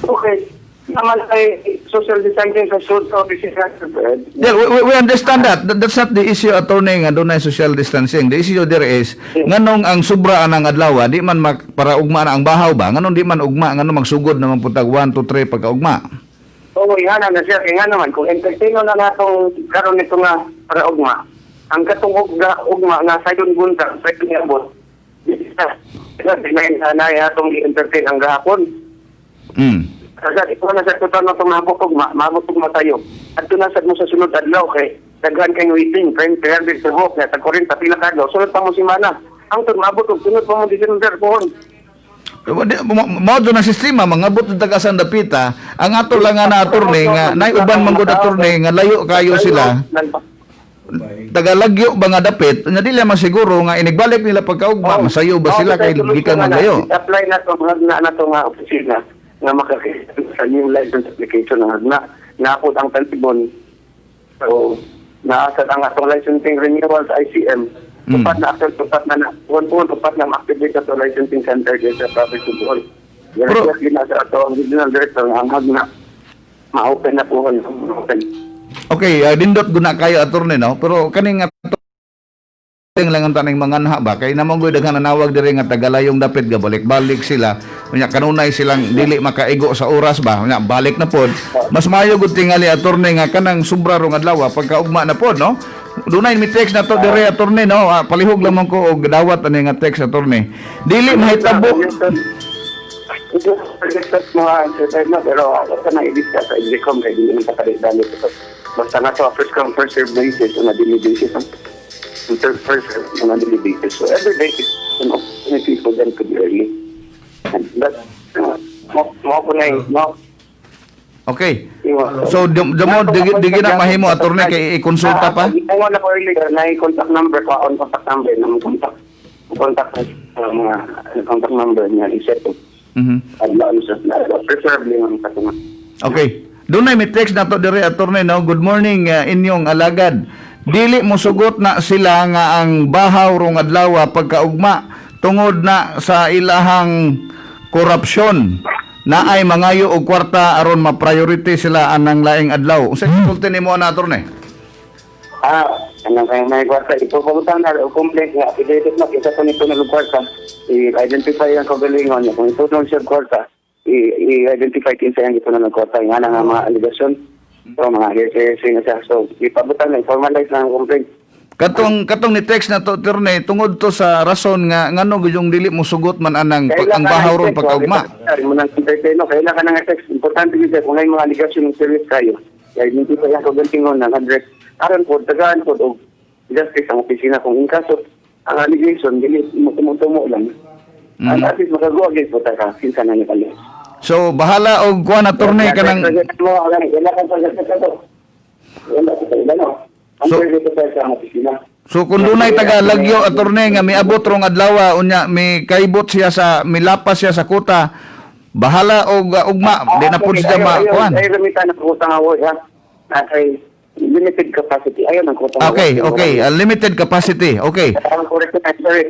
Okay. Naman ay social distancing sa suit offices. Yeah, we understand that. That's not the issue, attorney, nga doon ay social distancing. The issue there is, nganong ang sobra ng adlaw, di man para ugma na ang bahaw ba? Nganong di man ugma, nganong magsugod naman puntag 1, 2, 3 pagka-ugma? Oo, ihana na siya. Kaya nga naman, kung entertaino na natong karon nito nga para ugma, ang katong ugma nga sa yun buntag, sa yun abot, di na atong i-entertain ang gahapon. Kasi ikaw na sa total na itong mabutog tayo. At tunasad mo sa sunod adlaw kay daghan kayong waiting, kaya din sa hawk, na tag-40 pila kadlaw. Sunod pa mo si Mana. Ang mabutog, sunod pa mo December pohon. Mao do na sistema mangabot ng tagasan dapita, ang ato lang nga na attorney nga nay uban man gud attorney nga layo kayo sila. Tagalagyo ba nga dapit, nga dili man siguro nga inigbalik nila pagkaugma, masayo ba sila kay gikan man layo. Apply na to nga opisina nga makakita sa new license application na naapod ang talibon. So, naasad ang atong licensing renewal sa ICM. Tupat na ma-activate sa licensing center sa province of Bohol. Pero sa ato ang regional director ang na ma-open na po. Okay, dindot guna kayo attorney no, pero kaning lang ang taning manganha ba kay namang goy daghan nanawag diri nga tagalayong dapit ga balik-balik sila unya kanunay silang dili makaigo sa oras ba unya balik na pod mas maayo gud tingali attorney nga kanang sobra rong adlaw pagkaugma na pod no dunay mi text na to diri attorney no palihog lamang ko og dawat ani nga text attorney dili mahitabo ito pero ako na i-discuss sa Indicom kay dili man pakadali basta nga to first come first serve basis on a daily basis first on a daily basis. So every day is an opportunity for them to be early. And that's okay. So demo digi na mahimo attorney kay i-konsulta pa. Ay wala ko earlier na contact number ko on contact number na contact mga contact number niya i-set up. Preferably ang katulad. Okay. Doon may text na to dire attorney no. Good morning inyong alagad. Dili mo sugot na sila nga ang bahaw rong adlaw pagkaugma tungod na sa ilahang korupsyon na ay mangayo og kwarta aron ma-priority sila anang laing adlaw. Unsa sulti nimo na attorney? Anong kaya may kwarta ito pagutang na o complaint nga affidavit na kita sa nito na kwarta i-identify ang kagalingon kung ito nung siya kwarta i-identify kinsa ang ito na kwarta nga nga mga allegation. So, mga hearsay na siya. So, ipabutan na, formalize na ang complaint. Katong ni text na to, attorney, tungod to sa rason nga ngano yung dili mo sugot man anang ang bahaw ron pagkaugma. Kailan ka nang text. Importante dito, kung may mga allegation ng service kayo, kaya hindi pa yan kagantingon ng address. Aron po, tagaan po, o justice ang opisina kung in kaso, ang allegation, dili tumutumo lang. At least makagawa agad po tayo, kinsa na niyo kayo. So bahala og kuan attorney kanang So kung dunay taga Lagyo attorney nga miabot rong adlaw unya mi kaibot siya sa milapas siya sa kuta bahala og ugma di na pud siya makuan. Ay limitan na kuta nga wo ha. Nakay limited capacity. Ayun ang kuta. Okay, limited capacity. Okay.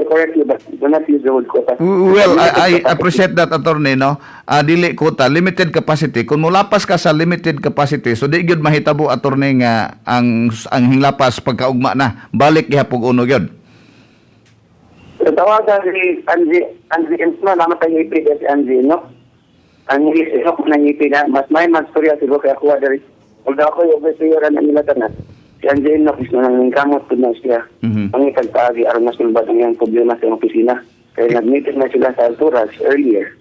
Correct you, but do not use the word quota. Well, I appreciate that attorney no. Dili quota, limited capacity. Kung mulapas ka sa limited capacity, so di gyud mahitabo attorney nga ang hinglapas pagkaugma na balik gihapog uno gyud. Tawagan si Angie Ensma naman tayo ipid si Angie no. Ang isip ko nang ipid na mas may storya siguro kay ako diri. Although ako yung overseer na nila tanan. Si Angie Ensma gusto nang kamot po na siya. Ang ikagtagi aron mas sulbad ang iyang problema sa opisina. Kaya nag-meet na sila sa Alturas earlier.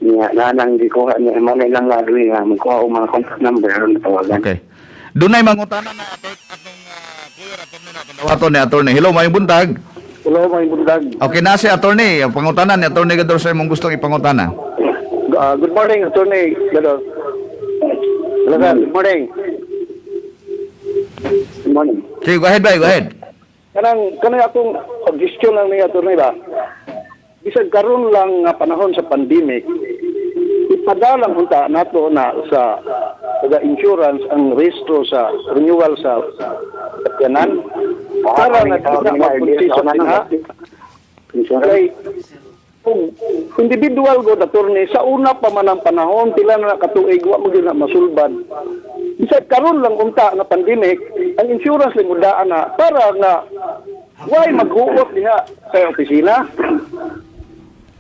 Nanang di ko niya manay lang lagi nga magkuha og mga contact number aron tawagan. Okay. Dunay mangutana na atong kuya attorney na ato ni attorney. Hello, may buntag. Hello, may buntag. Okay na si attorney, pangutana ni attorney Gador sa imong gustong ipangutana. Good morning, attorney Gador. Hello, good morning. Good morning. Okay, go ahead. Kanang akong suggestion lang ni attorney ba? Bisag karon lang nga panahon sa pandemic, ipadalang unta nato na sa insurance ang rehistro sa renewal sa kanan para na kita mag-proseso na individual go attorney sa una pa man ang panahon pila na katuig wa mo gyud na masulbad. Bisag karon lang unta nga pandemic, ang insurance limudaan na para nga why maghuot diha sa opisina.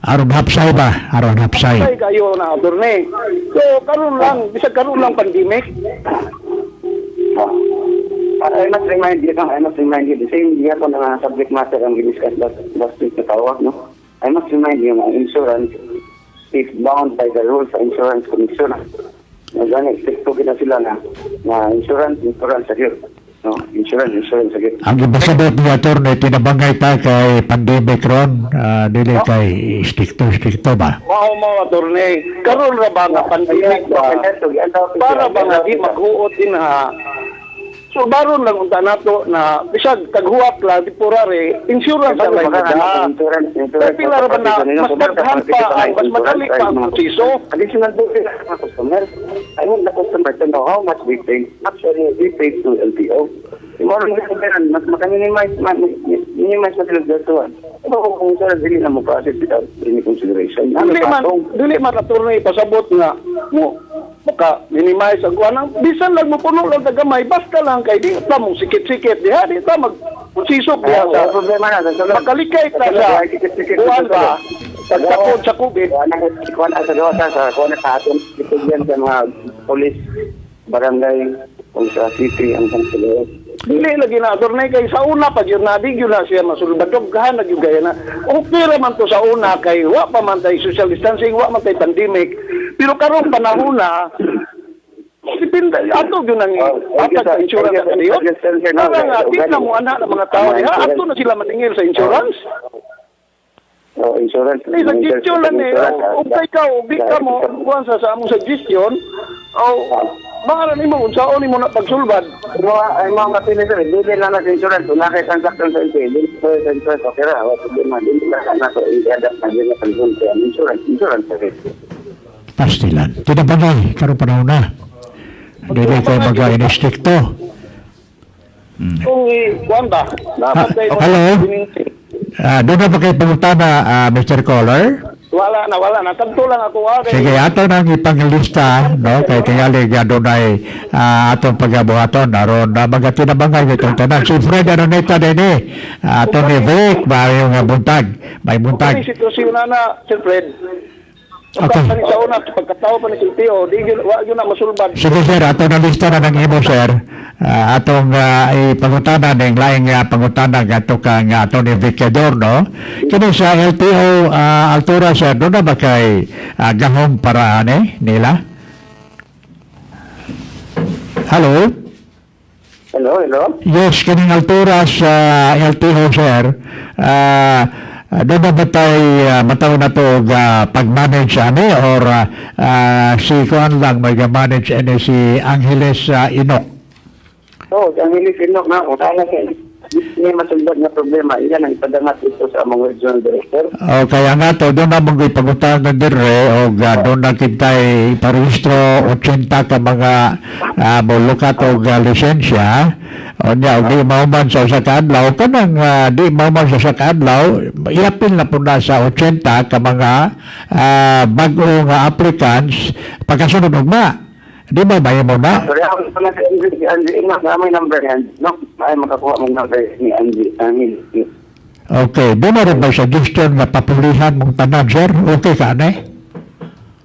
Aron hapsay ba? Aron hapsay. Ay kayo na attorney. So karon lang bisag karon lang pandemic. I must remind you, the same year ko na subject matter ang giniscuss last week na tawag, no? I must remind you, ang insurance is bound by the rules of insurance commission. Gani, stricto kita sila na insurance agad. No, insurance agad. Ang ibasabot ni attorney, tinabangay pa kay pandemic ron, dili kay stricto ba? Mao attorney. Karon ra ba nga pandemic ba? Para ba nga di maghuot din ha? So baron lang unta nato na bisag taghuwat lang temporary insurance ang lang ida. Pero pila ra ba na mas daghan pa mas madali pa ang proseso. Additional duty sa customer. I want the customer to know how much we pay. Actually, we pay to LTO. More than mas maka-minimize na sila datuan. Pero kung sila dili na mo process without any consideration. Dili man attorney pasabot nga mo maka minimize ang kuan. Bisan lang mo puno lang tagamay basta lang kay di ta mo sikit-sikit diha di ta mag-proseso diha sa problema na makalikay ta sa kuan ba pagtakod sa COVID. Kuan sa gawa sa kuan sa aton itigyan sa mga police barangay o sa city ang kansilyo. Dili lagi na attorney kay sa una pa gyud na di gyud na siya masulbad doghan na gyud gaya na okay ra man to sa una kay wa pa man tay social distancing wa man tay pandemic pero karon panahon na dipinda ato gyud nang apat sa insurance sa kaniyo para nga di na mo ana ng mga tao diha ato na sila matingil sa insurance. Oh, insurance. Ni suggestion lang eh. Kung ikaw, di ka mo, kuhan sa among suggestion, baka na mo, unsaon mo na pagsulbad. Ay mga kapili sir, hindi lang natin insurance. Kung nakitransaction sa LTO, hindi po sa insurance, okay ra. Wala problema, hindi lang na ito, i-adapt na din na pag-insurance. Insurance sa rin. Pastilan. Tinabangay, karon panahon na. Dili kay mag-inistikto. Kung kuhan ba? Hello? Doon na ba kayo pumunta na Mr. Caller? Wala na. Kadto lang ako. Sige, ato nang ipanglista, no? Kay tingali nga doon ay atong pagkabuhaton. Naroon na mga tinabangay itong tanan. Si Fred Aroneta din ato ni Vic, ba yung buntag? May buntag. Kung sitwasyon na, Sir Fred, Okay. sa una, pagkatao pa ni Siltio, di yun na masulbad. Sige sir, ato na lista na ng imo sir. Atong ipangutanan ng laing pangutanan ato kang ato ni Vicador, no? Kini sa LTO Altura sir, doon na ba kay gahong paraan nila? Hello? Hello? Yes, kining Altura sa LTO sir. Doon na ba tayo mataw na ito pag-manage or si Kuan lang may manage si Angeles Inok? Oo, ang Angeles Inok na, kung saan na may masulbad na problema, iyan ang ipadangat ito sa among regional director. Kaya nga to, doon na mong ipagutahan ng dire o doon na kita iparehistro 80 ka mga bulukat o lisensya. O niya, di mauman sa sakadlaw, kanang di mauman sa sakadlaw, iapil na po na sa 80 ka mga bagong applicants pagkasunod ugma. Di ba bayan mo na? Sorry, ako na si Angie Inok, na may number yan. No, ay makakuha mong number ni Angie. Okay, doon na rin ba suggestion na papulihan mong tanan, sir? Okay ka,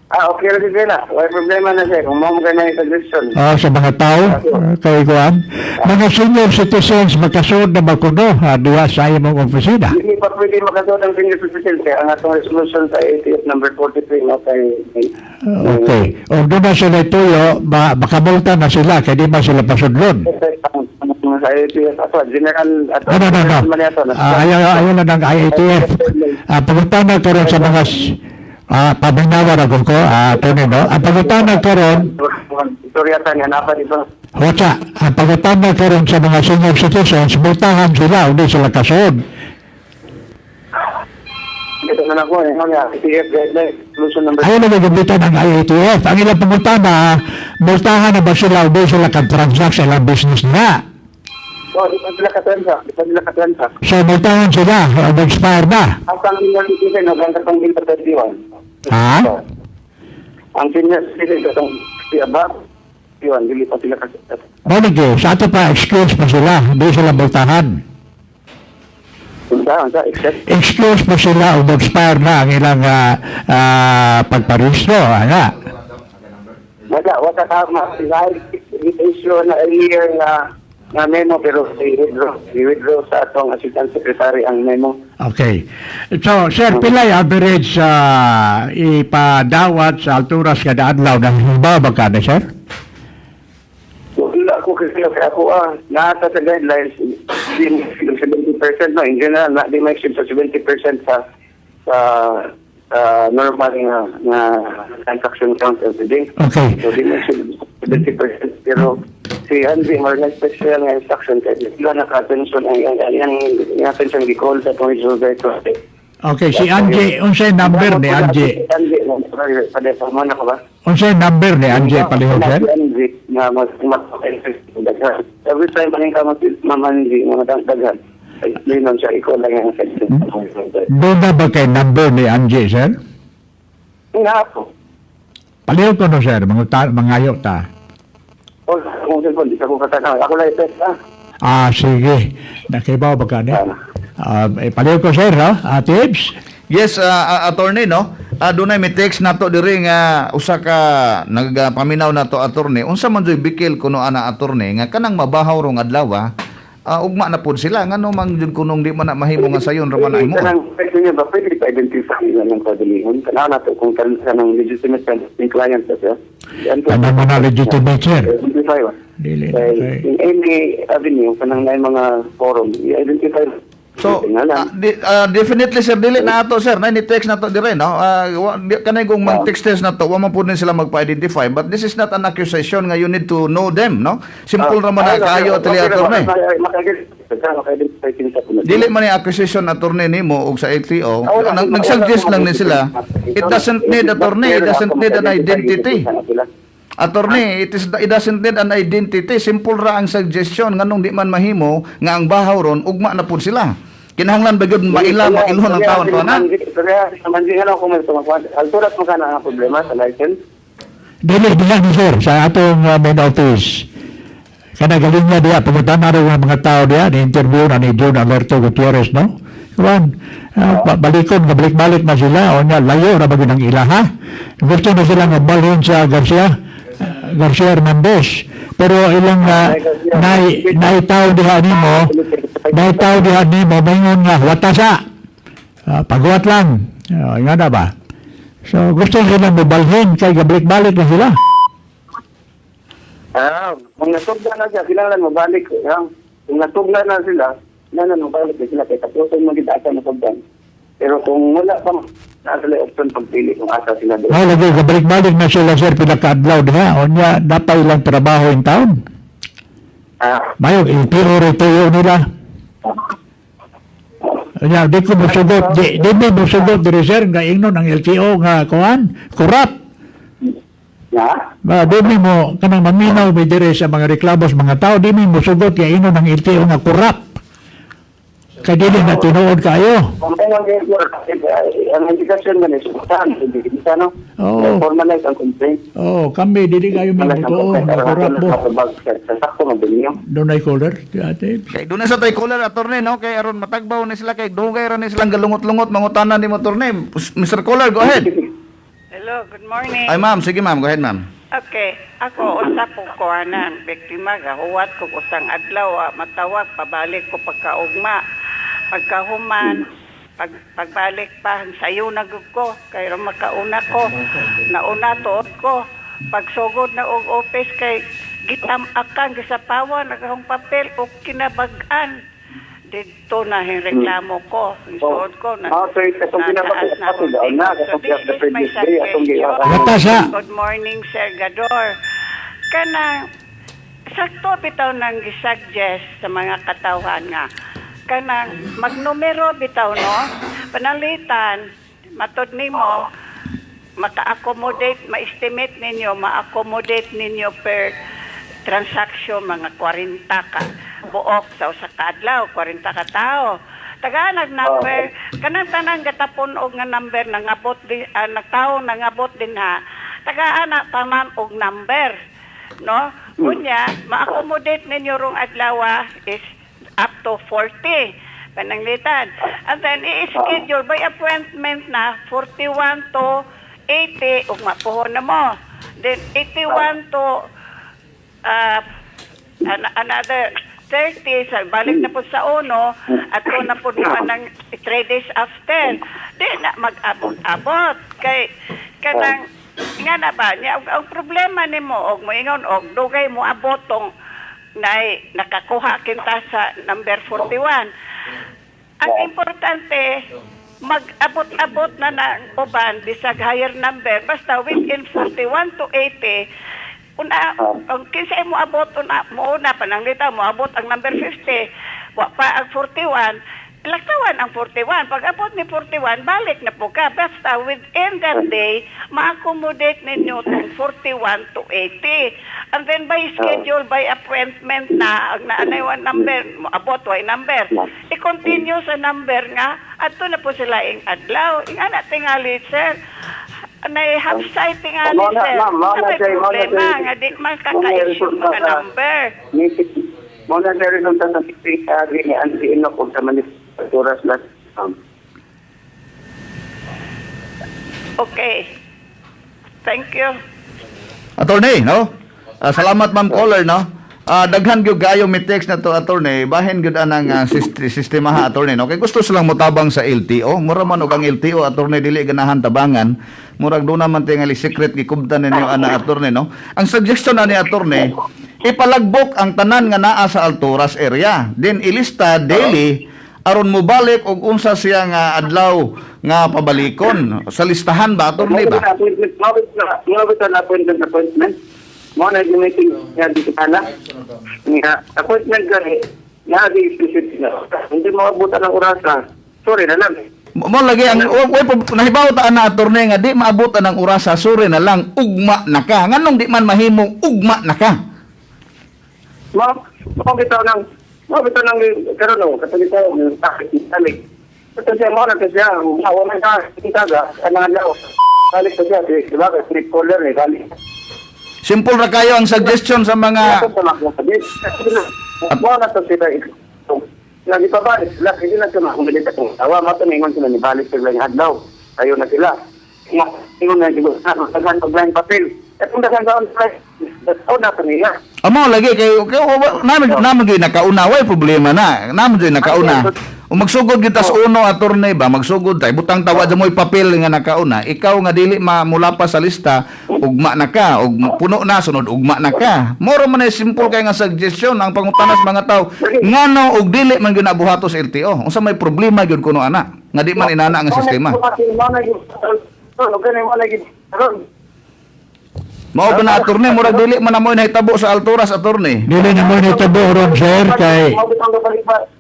Okay rin sila. May problema na siya. Kung mo ka na yung suggestion. Sa mga tao, kay Kuan. Mga senior citizens, magkasunod na makuno, diwa sa imong opisina. Hindi pa pwede makasunod ang senior citizen kaya ang atong resolution sa ATF number 43 no kay Okay. O doon na sila ituyo, makamulta na sila, kaya di ba sila pasudlon? sa ATF ato general ato. No. Ayaw na ng IATF. Pagunta na karon sa mga paminawa na ko, Tony, no? Ang pagunta na karon, Istoryatan nga napa dito. Wata, ang pagunta na karon sa mga senior citizens, multahan sila, hindi sila kasunod. Ito na ako, ATF guideline, resolution number. Ayaw na nagamitan ng IATF. Ang ilang pagunta na, multahan na ba sila, hindi sila kan-transact sa ilang business na? di pa sila katransa. So, may taon sila, mag-expire na. Ang senior citizen, hanggang katong dito 31. Ha? Ang senior citizen, katong above, dili pa sila katransa. Manig sa ato pa, excuse pa sila, hindi sila multahan. Except, Excuse pa sila o mag-expire na ang ilang pagparehistro, nga. wala ka issue na earlier na memo pero i-withdraw sa atong assistant secretary ang memo. Okay. So, sir, pilay average ipadawat sa alturas kada adlaw ng himba ba ka na, sir? Wala ko kasi ako nasa sa guidelines di mo 70% no in general di mo exceed sa 70% sa normal nga transaction count every day. Okay. So di mo exceed 70% pero si Andy more like special nga instruction kaya sila naka-attention ang attention gi-call sa itong resolver ko. Okay, si Angie, unsay number ni Angie? Angie, pwede pa mo na ko ba? Unsay number ni Angie palihog, sir? Na every time maning ka mamanji mga daghan ay linon siya ikaw lang ang Doon na ba kay number ni Angie, sir? nga ako Palihog ko no, sir, mangayo ta. kung di ka ko katanaw ako lang ipet Sige. Nakibaw ba ka niya? Palihog ko, sir, ha? Tips? Yes, attorney, no? Doon may text na to diri nga usa ka nagpaminaw na to attorney. Unsa man joy bikil kuno ana attorney nga kanang mabahaw rong adlaw, ugma na pud sila ngano man jud kunong di man na mahimo nga sayon ra man imo. kanang pwede niya ba pwede pa identify lang ko dalihon kana na to kung kanang legitimate client sa siya. Ano mo na legitimate, sir? Identify ba? Dili. Okay. In any avenue, kanang na mga forum, i-identify. So, definitely sir, dili na ato sir, na ni-text na to dire, no? Kanay kung mag-text na to, wa man pud sila magpa-identify, but this is not an accusation nga you need to know them, no? Simple ra man na kayo atli attorney. Dili man ni accusation attorney nimo og sa LTO. Nag-suggest lang ni sila. It doesn't need attorney, it doesn't need an identity. Attorney, it doesn't need an identity. Simple ra ang suggestion nganong di man mahimo nga ang bahaw ron ugma na pud sila. Kinahanglan ba gyud mailhon ang taon pa na? Alturas mo ka na ang problema sa license? Dili diha ni sir sa atong main office. Kana galing niya diha pumunta na rin ang mga tao diha ni interview na ni John Alberto Gutierrez, no? Kuan balikon balik na sila o niya layo ra ba gyud ang ilaha. Gusto na sila nga balhin sa Garcia Hernandez. Pero ilang naitaw diha nimo mayngon nga watasa. Pagwat lang. Nga na ba? So gusto sila mabalhin kay gabalik-balik na sila. Kung natugna na siya, kailangan mabalik. Kung natugna na sila, mabalik na sila. Kaya tapos yung magiging natugnan. Pero kung wala pa, nasa option pagpili kung asa sila doon. Lagi, gabalik-balik na sila, sir, pinaka-adlaw diha. O niya, dapat ilang trabaho in town. Mayog, ipiro-retiro nila. Nya, di ko musugot, di mo musugot diri sir, nga ingnon ang LTO nga kuhan, kurap. Di mo, kanang maminaw may diri sa mga reklamos mga tao, di mo musugot nga ingnon ang LTO nga kurap. Kaya dili na tinuod kayo. Ang indikasyon nga na subukan, hindi kita, no? Formalize ang complaint. Kami, dili kayo may mutuo, nga kurap mo. Sakto mabiling. Doon ay caller, ate. Kay doon na sa tay caller attorney, no? Kay aron matagbaw ni sila kay dugay ra ni silang galungot-lungot mangutanan ni mo attorney. Mr. Caller, go ahead. Hello, good morning. Ay ma'am, sige ma'am, go ahead ma'am. Okay, ako usap ko kuhanan, biktima gahuwat ko usang adlaw, matawag pabalik ko pagkaugma. Pagkahuman, pagbalik pa sayo nagug ko kay ra makauna ko. Nauna tuod ko. Pagsugod na og office kay gitam-akan gisapawan nagahong papel o kinabag-an. Dito na yung reklamo ko. Isuod ko na. Nataas na ako. So this is my suggestion. Good morning, Sir Gador. Kanang sakto bitaw nang gisuggest sa mga katawhan nga. Kanang magnumero bitaw, no? Panalitan, matod nimo, maka-accommodate, ma-estimate ninyo, ma-accommodate ninyo per transaction, mga 40 ka. buok sa usa ka adlaw, 40 ka tawo. Taganag number, kanang tanan gatapon og nga number nangabot din nagtawo nangabot din ha. Tagaana tanan og number, no? Kunya ma-accommodate ninyo rong adlaw is up to 40 pananglitan. And then i-schedule by appointment na 41 to 80 ug mapuhon na mo. Then 81 to another 30 sa balik na po sa uno at kung na po naman ng 3 days after di na mag-abot-abot kay kanang nga na ba niya ang problema nimo og moingon og dugay mo abotong nakakuha kinta sa number 41 ang importante mag-abot-abot na ng uban bisag higher number basta within 41 to 80 una, ang kinsa mo abot mo una pananglita mo abot ang number 50 wa pa ang 41 laktawan ang 41 pag abot ni 41 balik na po ka basta within that day ma-accommodate ninyo tong 41 to 80 and then by schedule by appointment na ang naanay one number mo abot way number i-continue sa number nga adto na po sila ing adlaw ing ana tingali sir na half site nga ni sir. May problema nga di man kaka-issue mga number. Muna na rin ang tatapik sa ni Andy Enoch kung sa manifesturas lahat. Okay. Thank you. Attorney, no? Salamat ma'am caller, no? Daghan gyud kayo mi text na to attorney, bahin gyud anang sistema ha attorney, no? Kay gusto silang motabang sa LTO, mura man og ang LTO attorney dili ganahan tabangan, murag do naman tingali secret gikubtan ninyo ana attorney, no? Ang suggestion na ni attorney, ipalagbok ang tanan nga naa sa Alturas area, then ilista daily aron mo balik og unsa siya nga adlaw nga pabalikon sa listahan ba attorney ba? Appointment. Muna yung meeting nga dito pala. Nga, appointment gani, nga di specific na. Hindi mo abutan ng orasa. Sorry na lang. Mo lagi ang nahibaw ta na attorney nga di maabutan ng orasa, sorry na lang, ugma na ka. Nganong di man mahimong ugma na ka? Mo bitaw ng karon no, katulita ng takit talik. Ito siya mo na siya, wala ka kitaga kanang adlaw. Balik to siya, di ba? Street caller ni balik. Simple ra kayo ang suggestion sa mga mo na to sila ito. Lagi pa ba? Lagi na sila kumilit ako. Tawa matumingon sila ni balik sila ng adlaw. Tayo na sila. Ingon na siguro daghan og line papel. Etong daghan sa online. Na to niya. amo lagi kay naman gyud nakauna way problema na. Naman gyud nakauna. O magsugod kita sa uno attorney ba magsugod tay butang tawa sa mo'y papel nga nakauna. Ikaw nga dili mula pa sa lista ugma na ka ug puno na sunod ugma na ka. Moro man ay simple kay nga suggestion ang pangutanas mga tao. Ngano og dili man gyud nabuhato sa LTO. Unsa may problema gyud kuno ana nga di man inana nga sistema. Mao ba na attorney murag dili man na mo nahitabo sa Alturas attorney. Dili na mo nitabo ron sir kay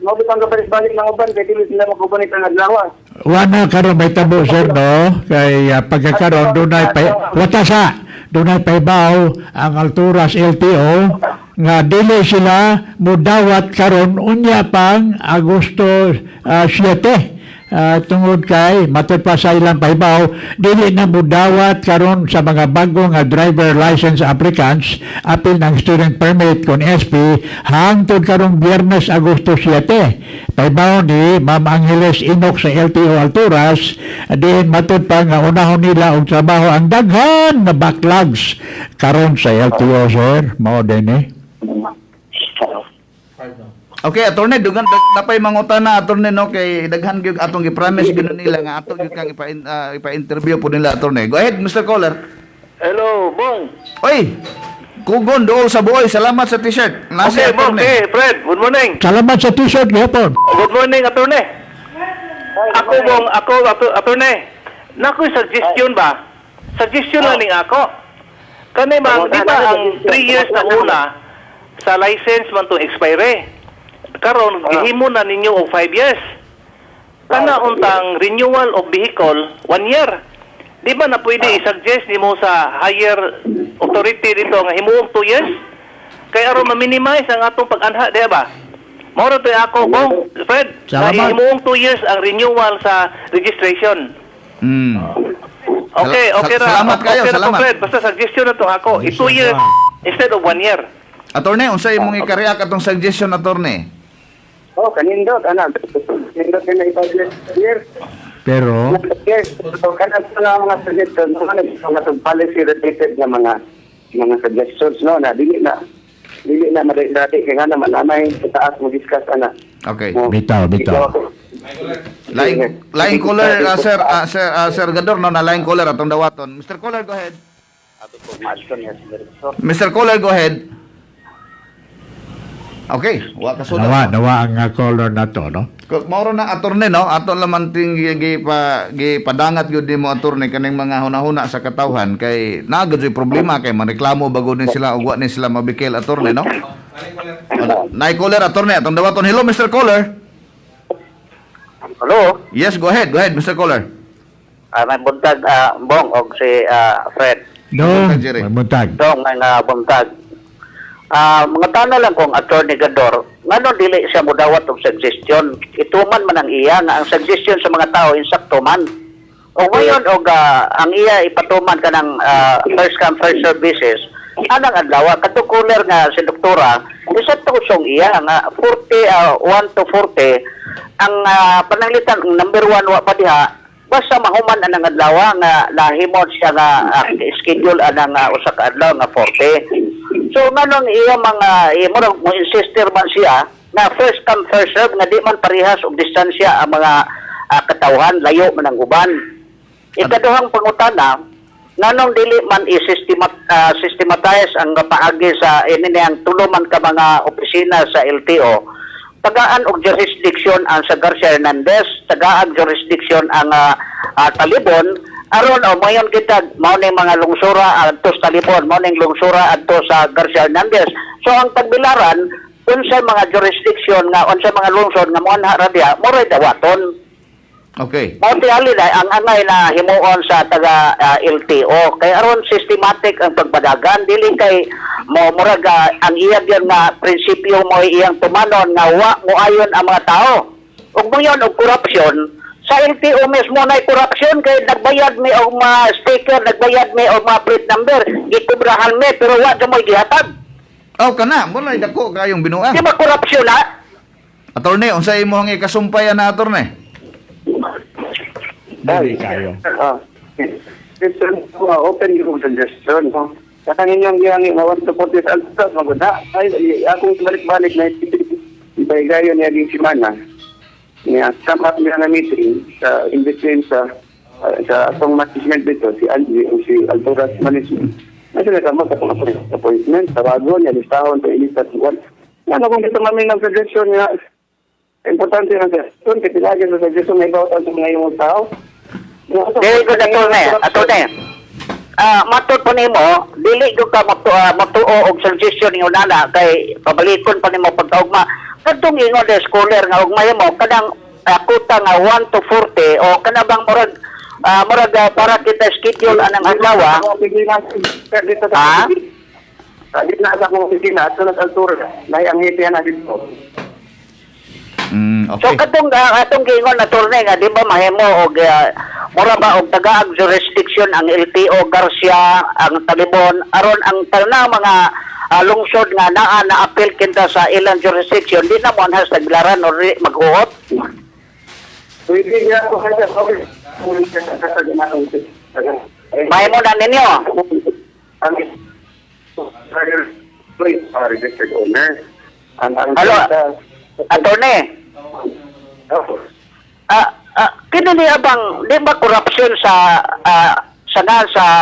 Mabitang balik ng uban kay dili sila magkubanit ang adlaw. wala karon may tabo sir no kay pagkakaroon dunay dunay paybaw ang Alturas LTO nga dili sila mudawat karon unya pang Agosto 7 tungod kay matod pa sa ilang paybaw dili na mudawat karon sa mga bago nga driver license applicants apil ng student permit kon SP hangtod karong Biyernes Agosto 7 paybaw ni Ma'am Angeles Enoch sa LTO Alturas diin matod pa nga unahon nila og trabaho ang daghan na backlogs karon sa LTO sir mao dinhi. Okay, attorney, dugan napay mangutan na attorney no kay daghan gyud atong gi-promise gyud nila nga ato gyud kang ipa-interview po nila attorney. Go ahead, Mr. Caller. Hello, Bong. Oy. Kugon dool sa buoy. Salamat sa t-shirt. Okay, Bong. Hey, Fred. Good morning. Salamat sa t-shirt gihapon. Good morning, attorney. Ako, Bong. Attorney. Nakoy suggestion ba? Suggestion lang ning ako. Kani ba, di ba ang 3 years na una sa license man to expire? Karon gihimo na ninyo og 5 years. Kana untang renewal of vehicle 1 year. Di ba na pwede i-suggest nimo sa higher authority dito nga himuog 2 years? Kay aron ma-minimize ang atong pag-anha, di ba? Moro to ako, Bong. Fred, Salamat. imuong 2 years ang renewal sa registration. Mm. Okay, okay ra. Salamat kayo, okay ra to, salamat. Fred. Basta suggestion na to ako. 2 years instead of 1 year. Attorney, unsay imong ikareact atong suggestion, attorney? Oh, kanindot, anak. Kanindot ka na i-budget year. Pero, Yes, so kanan sa mga suggestions, mga policy related na mga suggestions, no, na dili na madali kaya nga naman namay sa taas mo discuss ana. Okay. Bitaw. Lain caller, Sir Gador, no, na lain caller atong dawaton. Mr. Caller, go ahead. Mr. Caller, go ahead. Okay, wa ka suda. nawa ang caller na to, no? Mauro na attorney, no, ato laman ting gipadangat gyud nimo attorney kaning mga hunahuna sa katawhan kay naagad yung problema kay mareklamo bago din sila ug wa ni sila mabikel attorney, no? Nay caller attorney atong dawaton. Hello, Mr. Caller. Hello, Yes, go ahead, Mr. Caller. may buntag Bong og si Fred. Dong, Jerry. mamuntag. Dong may buntag. Mga tana lang kung Attorney Gador, ngano dili siya mudawat og suggestion. Ituman man ang iya nga ang suggestion sa mga tao insakto man. O ngayon og ang iya ipatuman kanang first come first serve basis. Anang adlaw katukuler nga si doktora isa tusong iya nga 1 to 40 ang pananglitan ang number 1 wa pa diha basta mahuman anang adlaw nga nahimon siya nga schedule anang usa ka adlaw nga 40. So nganong iya mga mo insister man siya na first come first serve nga di man parehas og distansya ang mga katawhan layo man ang uban. Ikaduhang pangutana nganong dili man i-systematize ang paagi sa ininiang tuluman ka mga opisina sa LTO. Tagaan og jurisdiction ang sa Garcia Hernandez, tagaan jurisdiction ang Talibon, aron mayon kita mao ning mga lungsura adto sa Talibon, mao ning lungsura adto sa Garcia Hernandez. So ang pagbilaran unsay mga jurisdiction nga unsay mga lungsod nga mo na radya, mo ray dawaton. Okay. Mao tiyali na ang angay na himuon sa taga LTO kay aron systematic ang pagbadagan dili kay mo murag ang iyang nga prinsipyo mo iyang tumanon nga wa mo ayon ang mga tao. Ug mo yon og korupsyon sa LTO mismo na korupsyon kay nagbayad mi og mga sticker, nagbayad mi og mga plate number, gikubrahan mi pero wa mo gihatag. Oh, kana, mo na dako kayong binuang. Di ba korupsyon ha? Attorney, unsay imong ikasumpayan na attorney? Dali kayo. It's open yung suggestion. Sa kanilang gihangi nga 1 to 40 sa altas, maganda. Ay, akong balik-balik na ibay gayon niya din si Mana. Niya, sama niya na meeting sa in between sa atong management dito, si Angie o si Alturas Management. Ay, sila ka appointment, tawago niya, listahon, to ilistat. Ano kung dito kami ng suggestion niya, importante na suggestion, kapilagyan sa suggestion na ibawat ang mga yung tao. Very good, Atty. Matod po nimo, dili ko ka matuo og suggestion ni unana kay pabalikon pa nimo pagkaugma. Kadtong ingon des scholar nga ugmay mo kanang kuta nga 1 to 40 o kana bang murag para kita schedule anang adlaw. Ha? Sabi na sa akong opisina at sunod altura, lahi ang hitihan na dito. So Okay. katong gingon na turne nga di ba mahimo og mura ba og tagaag jurisdiction ang LTO Garcia ang Talibon aron ang tanang mga lungsod nga naa na appeal kinta sa ilang jurisdiction di na mo anhas naglaran or maghuot. Pwede niya ako kaya okay. Mahimo na ninyo. Ang registered owner. Hello, attorney. Kini niya bang di ba korupsyon sa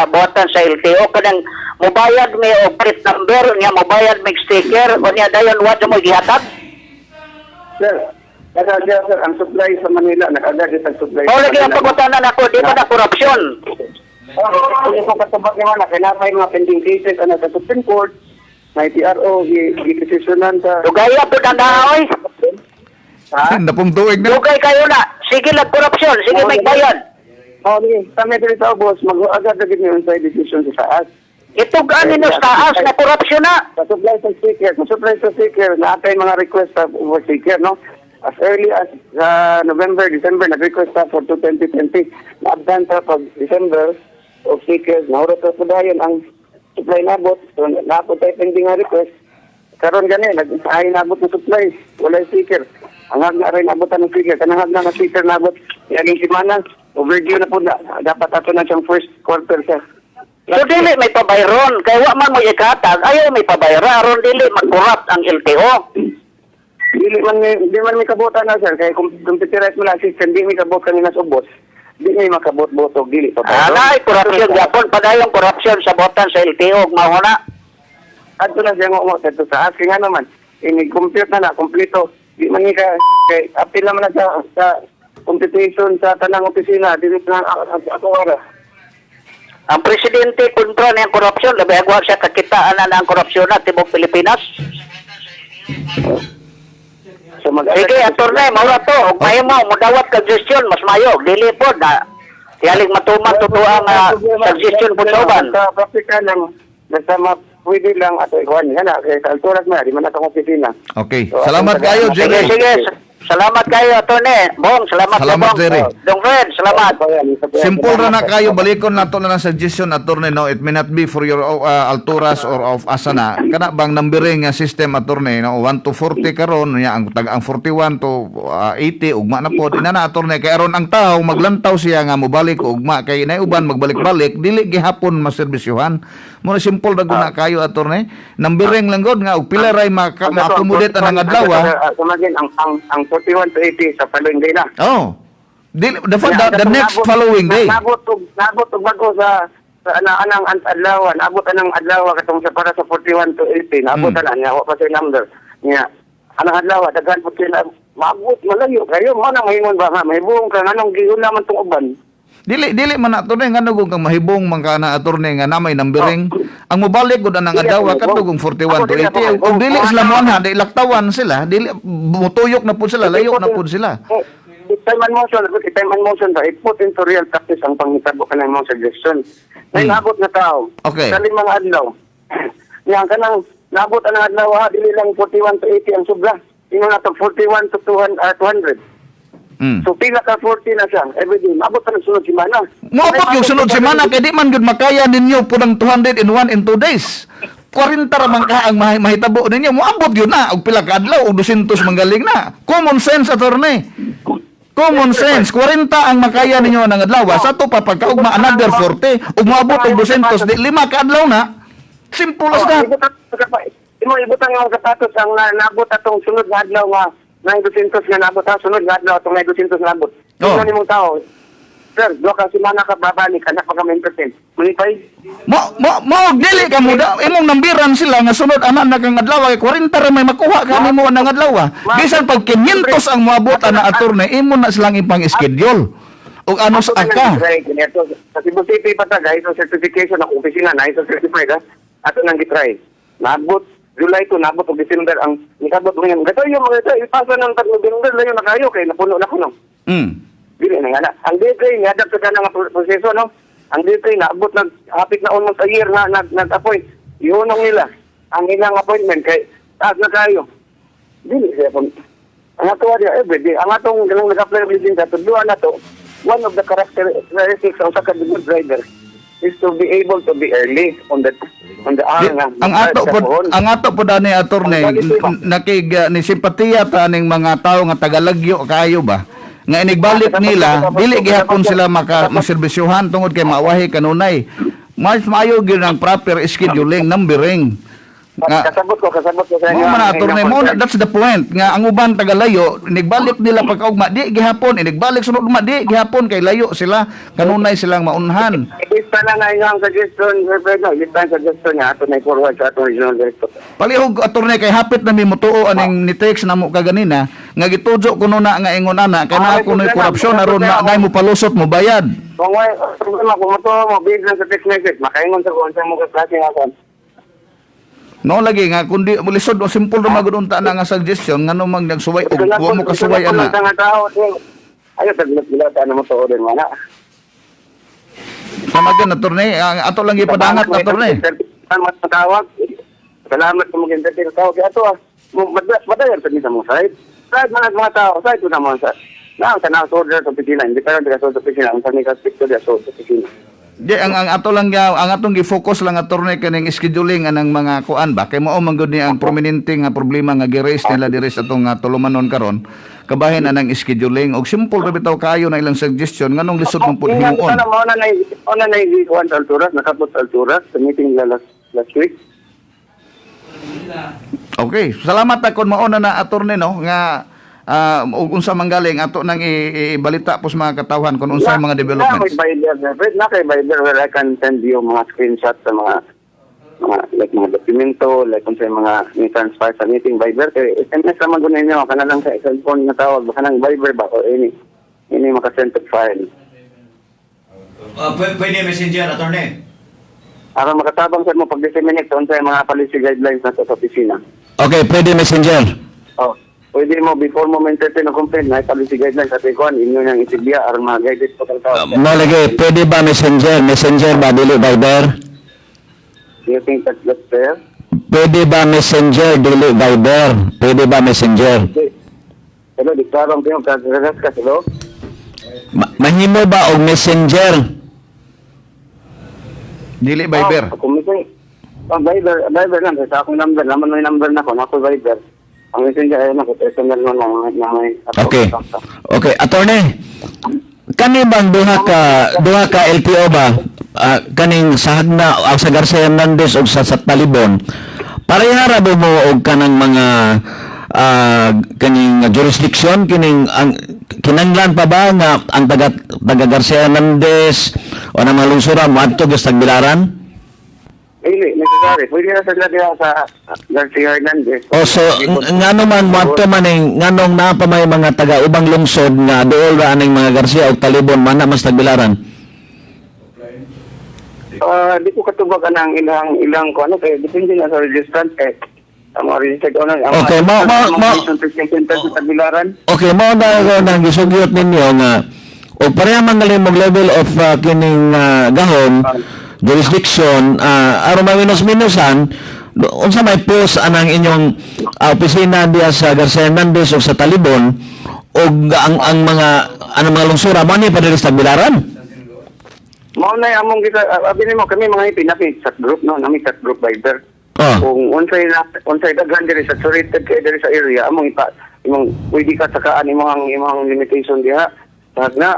buhatan sa LTO kanang mobayad may og plate number niya mobayad may sticker o niya dayon wa mo gihatag? Sir, sir, ang supply sa Manila, nakagad ang supply. O lagi ang pagkutanan ako, di ba na korupsyon? Kung yung katubag naman, kinapay mga pending cases sa Supreme Court, may PRO, gikisisyonan sa... Lugaya po na naoy. Ha? Napong tuig na. Lugay kayo na. Sige lang korupsyon. Sige may bayad. Okay, sa medyo ito, boss, mag-agad-agad niyo sa decision sa SAAS. Itugaan ninyo sa taas na korupsyon na. Sa supply sa sticker, naatay mga request for sticker, no? As early as November, December, nag-request for 2020. Na-abdan sa pag December of stickers, nahurot sa pudayon ang supply nabot. So, naabot tayo pending nga request. Karon gani, ay nabot ng supply, wala sticker. Ang hag na rin nabotan ng sticker, kanang hag na sticker nabot. Yung simana, overdue na po na. Dapat ato na siyang first quarter siya. So dili may pabayron, kaya wa man mo ikatag, ayaw may pabayra, aron dili mag-corrupt ang LTO. Di man may kabutan na sir, kaya kung titirait mo lang system, di may kabut kanina sa ubos. Di may makabot-botog, dili pa ba? Ay, korupsyon yapon, padayong korupsyon sa botan sa LTO, mahuna. Adto na siya mo sa sa asking nga naman, ini-compute na kompleto. Di man ni ka, kay apil naman na sa competition sa tanang opisina, di na ako ara. Ang presidente kontra niyang korupsyon, labi agwag siya kakitaan na ang korupsyon na tibok Pilipinas. So, Sige, attorney, mawala to. Huwag mayo mo, mudawat kag suggestion, mas mayo. Dili po na, tiyaling matuman totoo ang suggestion po sa uban. Sa praktika lang, basta pwede lang ato ikuhan. Yan na, kaya sa alturas na, di man natang opisina. Okay. So, Salamat kayo, Sige, Jerry. sige. Salamat kayo, attorney. Bong, salamat Salamat, Bong. Jerry. Dong Fred, salamat. Simple ra na kayo, balikon nato na ng suggestion, attorney, no? It may not be for your alturas or of asana. Kana bang numbering nga system, attorney, no? 1 to 40 karon, ya, ang 41 to 80, ugma na po. Ina na, attorney, kay aron ang tao, maglantaw siya nga mobalik, ugma. Kay inay-uban, magbalik-balik, dili gihapon maserbisyuhan. Muna simple na guna kayo, attorney. Numbering lang god nga, ug pila ray ma-accommodate ang adlaw. Sumagin, ang 41 to 80 sa following day na. Oh. The next following day. Nabot og bago sa anang adlaw, nabot anang adlaw katong sa para sa 41 to 80, nabot na niya wa pa say number. Niya anang adlaw daghan po sila maabot malayo kayo mo nang mahimon ba nga mahibong ka nganong giuna man tong uban. Dili man ato na nga nagong kang mahibong man kana attorney nga namay numbering. Ang mobalik gud anang adlaw kadtong 41 to 80. Kung dili sila mo na di laktawan sila, dili mutuyok na pud sila, layo na pud sila. Time and motion ba, put into real practice ang panghitabo ka ng mga suggestion. May nabot na tao. Okay. Sa limang adlaw. Yan ka nang nabot ang adlaw, dili lang 41 to 80 ang sobra. Ino na to 41 to 200. So pila ka 40 na siya. Everyday, mabot pa ng sunod semana. Moabot yung sunod semana kay di man gud makaya ninyo pudang 200 in 1 2 days. 40 ra man ka ang mahitabo ninyo. Moabot yun na og pila ka adlaw og 200 manggaling na. Common sense, attorney. Common sense. 40 ang makaya ninyo ng adlaw. Sa to pa pagkaugma another 40 ug moabot og 200 di 5 ka adlaw na. Simple as that. Ibutang ang sapatos ang nabot atong sunod nga adlaw nga 200 nga nabot ha, sunod nga adlaw atong 200 nga nabot. Ino nimong tao. Sir, do ka semana ka babalik kana pa ka maintain. Munipay. Mo dili ka mo imong nambiran sila nga sunod ana na kang adlaw kay 40 ra may makuha ka nimo nang adlaw. Bisan pag 500 ang moabot ana attorney imo na silang ipang schedule. Og ano sa aka? Sa Cebu City pa ta guys, certification ng opisina na iso certified ha. Ato nang gitry. Nabot July to nabot og December ang nikabot mo yan. Gato yung mga ito, ipasa ng November lang yung nakayo kay napuno na ko no. Dili na nga. Ang D3 nga dapat ka nga proseso no. Ang D3 naabot hapit na almost a year na nag-appoint. Iunong nila ang ilang appointment kay taas na kayo. Dili siya po. Ang ato dia everyday. Ang atong ganang nag-apply ng sa tudluan na to, one of the characteristics ng sa good driver is to be able to be early on the hour nga. Ang ato po dani attorney nakig ni simpatiya ta ning mga tawo nga tagalagyo kayo ba nga inigbalik nila dili gihapon sila maserbisyuhan tungod kay mawahi kanunay. Mas maayo gyud ang proper scheduling numbering. Kasabot ko sa inyo. Mo man attorney mo that's the point nga ang uban tagalayo inigbalik nila pagkaugma di gihapon inigbalik sunod ugma di gihapon kay layo sila kanunay silang maunhan. Ibista na nga yung suggestion, Pedro. Ibista ang suggestion niya. Ato na i-forward sa atong regional director. Palihog attorney kay hapit na mi mutuo aning ni text na mo kaganina nga gitujo kuno na nga ingon ana kay na kuno korupsyon aron na ngay mo palusot mo bayad. Kung may problema kung mo biglang sa text message, makaingon sa kung saan mo kaklase nga kon. No lagi nga kundi mo lisod o simple ra magud unta na nga suggestion ngano mag nagsuway og wa mo kasuway ana. Ayo taglat ana mo to din mana. Sa magan attorney ato lang ipadangat attorney. Salamat sa tawag. Salamat sa mga entertain sa tawag. Ito madayar sa sa mga side. Side mga tao, side ko naman sa order sa opisina. Hindi pa rin sa opisina. Ang sabi ka, speak to the opisina. Di ang ato lang ang atong gi-focus lang attorney kaning scheduling anang mga kuan ba kay mao man gud ni ang prominente nga problema nga gi-raise nila diri sa atong tulumanon karon kabahin anang scheduling og simple ra bitaw kayo na ilang suggestion nganong lisod mong pud himuon. Sana mo na kuan sa alturas, nakapot sa alturas sa meeting last week. Okay, salamat akon mao na attorney no nga ug unsa manggaling ato nang ibalita po sa mga katawhan kung unsay mga developments. Na kay Viber where I can send you mga screenshot sa mga like mga dokumento, like kung sa mga ni-transfer sa meeting Viber. Kaya SMS naman ko ninyo, kana lang sa cellphone na tawag, baka ng Viber ba o ini makasend to file. Pwede messenger, attorney? Para makatabang sa mo pag-disseminate kung sa mga policy guidelines na sa opisina. Okay, pwede messenger. Oh. Pwede mo, before mo entertain ng complaint, na policy guidelines sa TECON, inyo niyang isibya, or mga-guided po kang tawag. Malagay, pwede ba messenger? Messenger ba, dili Viber? Do you think that's fair? Pwede ba messenger, dili Viber? Pwede ba messenger? Okay. Hello, di karong kayo, kagagas ka, hello? Mahimo ba og messenger? Dili Viber. Kung mismo, Viber lang, sa akong number, naman may number na ko, nako Viber. Ang messenger ay nako, personal mo na may... Okay. Okay, attorney. Kani bang duha ka LTO ba? Kaning sahag na sa Garcia Hernandez o sa Talibon. Parehara ba mo og kanang mga kaning jurisdiction kinanglan pa ba nga ang taga Garcia Hernandez o na mga lungsura mo adto sa Tagbilaran? Hindi, necessary. Pwede na sila diha sa Garcia Hernandez. O so, ngano man mo adto man nganong na pa may mga taga ubang lungsod nga dool ra aning mga Garcia o Talibon man na mas Tagbilaran? Di ko katubag ang ilang ko ano kay depende na sa registrant eh. Ang mga registered owner. Okay, Okay, mo na ko nang gisugyot ninyo nga o pareha man galing mong level of kining gahom jurisdiction aron maminus-minusan unsa may post anang inyong opisina diya sa Garcia Hernandez o sa Talibon o ang mga lungsura mo ni padiri sa Tagbilaran? Mao na among kita abini mo kami mga pinaki sa group no nami sa group Viber. Kung unsay daghan diri saturated kay diri sa area among imong pwede ka sakaan imong limitation diha. Na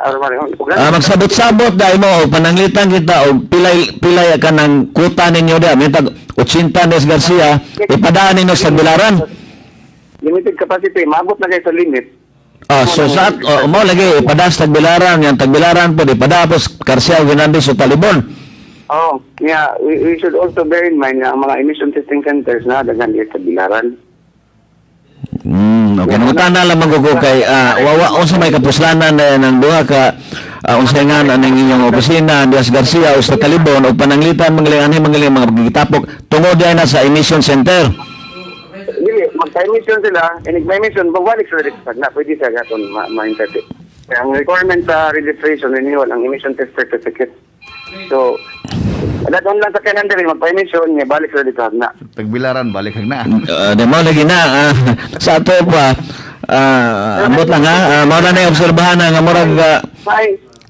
magsabot-sabot dahil mo pananglitan kita o pilay ka ng kuta ninyo diha mitag 80 Nes Garcia ipadaan ninyo sa Tagbilaran. Limited capacity maabot na kay sa limit. So sa mo lagi ipada sa Tagbilaran yang Tagbilaran po ipadapos Garcia Hernandez o Talibon. Yeah, we should also bear in mind na ang mga emission testing centers na daghan dito sa Tagbilaran. Okay, nangutana lang ko kay unsa may kapuslanan ng duha ka unsay nga aning inyong opisina diha sa Garcia o sa Talibon o pananglitan magaling mga gitapok tungod diay na sa emission center. Dili, mag-emission sila, mag-emission, babalik sa registration na pwede sa gaton ma-interpret. Kaya ang requirement sa registration, renewal, ang emission test certificate. So, doon lang sa kanan din, mag-emission, niya balik sa registration na. Tagbilaran balik na. Mo lagi na sa ato pa ambot lang mao na obserbahan nga murag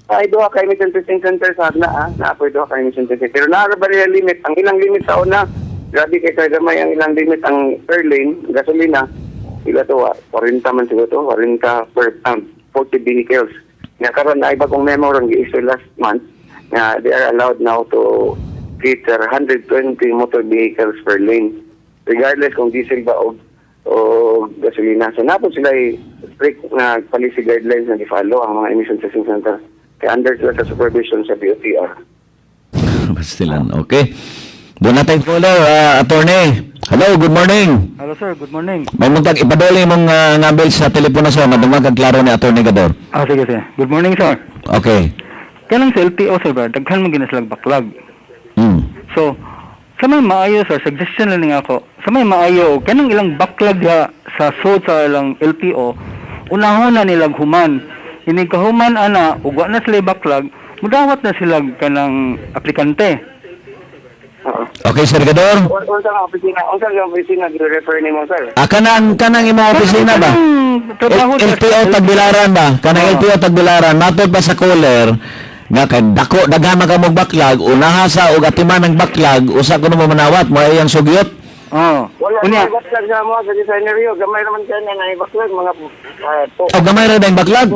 ay duha ka emission testing center sa na pwede duha ka emission testing. Pero naarabali ang limit, ang ilang limit sa una. Grabe kay gamay ang ilang limit ang per lane, gasolina, sila to 40 man siguro to, 40 per 40 vehicles. Nga karon na iba kong memo ron gi-issue last month na they are allowed now to cater 120 motor vehicles per lane, regardless kung diesel ba o gasolina. So napo sila strict na policy guidelines na i-follow ang mga emission testing center. Kaya under sila sa supervision sa BOTR. Bastilan, okay. Doon natin caller, attorney. Hello, good morning. Hello sir, good morning. May muntag ipaduli mong ngabel sa telepono sa madumag kag klaro ni Attorney Gador. Sige sir. Good morning sir. Okay. Kanang sa LTO sir ba, daghan mo ginaslag backlog. So, sa may maayo sir, suggestion lang nga ako. Sa may maayo, kanang ilang backlog sa sud sa ilang LTO, unahon na nilang human. Ini kahuman ug wa na sila backlog, mudawat na sila kanang aplikante. Okay, Sir Gador. Unsa nga opisina gi-refer nimo, sir? Kanang imong opisina ba? Trabaho sa LTO Tagbilaran ba? Kanang LTO Tagbilaran, matod pa sa caller nga kay dako daghan ka mong backlog, unaha sa og atiman ng backlog, usa kuno mo manawat mo ay ang sugyot. Oh. Wala Unya. mga backlog sa mga sa designer yun. Gamay naman kayo na backlog, mga to. O gamay ra dayong backlog.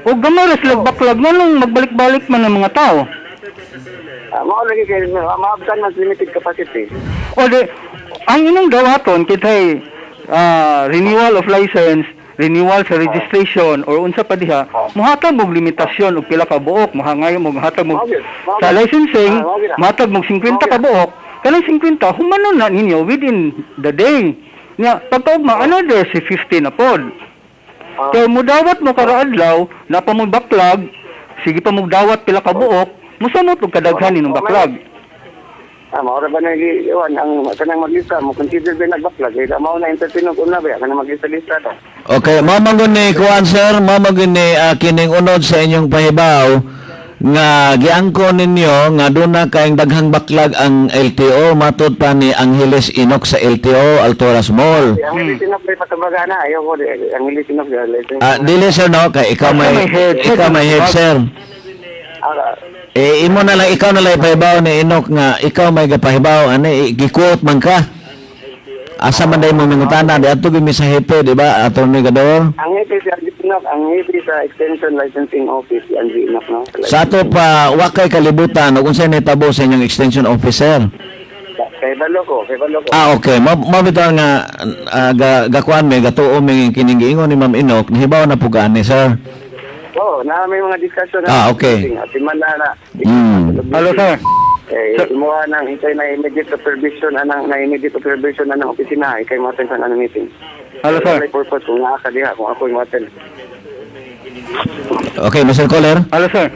O gamay ra sila backlog nganong magbalik-balik man ang mga tao. Mao lagi kayo, maabtan ng limited capacity. O di, ang inong dawaton kitay renewal of license, renewal sa registration or unsa pa diha, muhatag mog limitasyon og pila ka buok, mahangayo mo hatag mog sa licensing, matag mog 50 ka buok. Kanang 50 humanon na ninyo within the day. Nya pagkaugma another si 50 na pod. Kaya mo dawat mo kada adlaw, na pa mo backlog, sige pa mo dawat pila ka buok, musamot og kadaghan inyong backlog. Maura ba nag-iwan ang kanang maglista mo consider ba nagbaklag eh mao na entertain ko na ba kanang maglista ta. Okay, mamagon ni kuan sir, mamagon ni kining unod sa inyong pahibaw nga giangko ninyo nga duna kaayong daghang backlog ang LTO matod pa ni Angeles Inok sa LTO Alturas Mall. Ang litinok ay patabagana ayo ko ang litinok Dili sir no kay ikaw may head sir. Imo na lang ikaw na lang ipahibaw ni Inok nga ikaw may gapahibaw ani gi-quote man ka. Asa man day mo mangutana di adto gyud mi sa hepe di ba Attorney Gador? Ang hepe sa Inok, ang hepe sa Extension Licensing Office ang Inok no. Sa ato pa wa kay kalibutan ug unsay nitabo sa inyong extension officer? Kay balo ko. Okay. Mabitaw nga gakuan mi gatuo mi kining giingon ni Ma'am Inok nihibaw na pug ani sir. Na may mga discussion na. Okay. Atiman na. Hello sir. Imuha nang itay na immediate supervision anang opisina kay mo attend sa anong meeting. Hello sir. May purpose kung nakakadiha kung ako yung attend. Okay, Mr. Caller. Hello sir.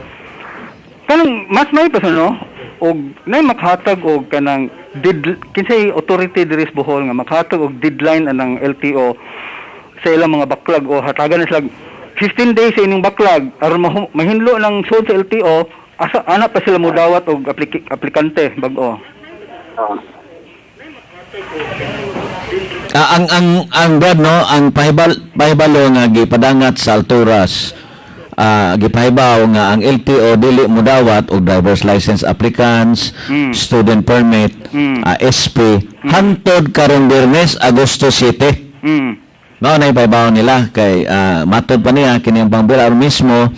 Kanang mas may pa no? Og nay makhatag og kanang kinsay authority diri sa Bohol nga makhatag og deadline anang LTO sa ilang mga backlog o hatagan na sila 15 days sa inyong backlog aron mahinlo ng sud sa LTO asa ana pa sila mo dawat og aplikante bag-o. Ang Brad no, ang pahibalo nga gipadangat sa Alturas. Gipahibaw nga ang LTO dili mo dawat og driver's license applicants, student permit, SP hangtod karong Biyernes Agosto 7. Mao na ipahibaw nila kay matod pa niya kini ang pangbira mismo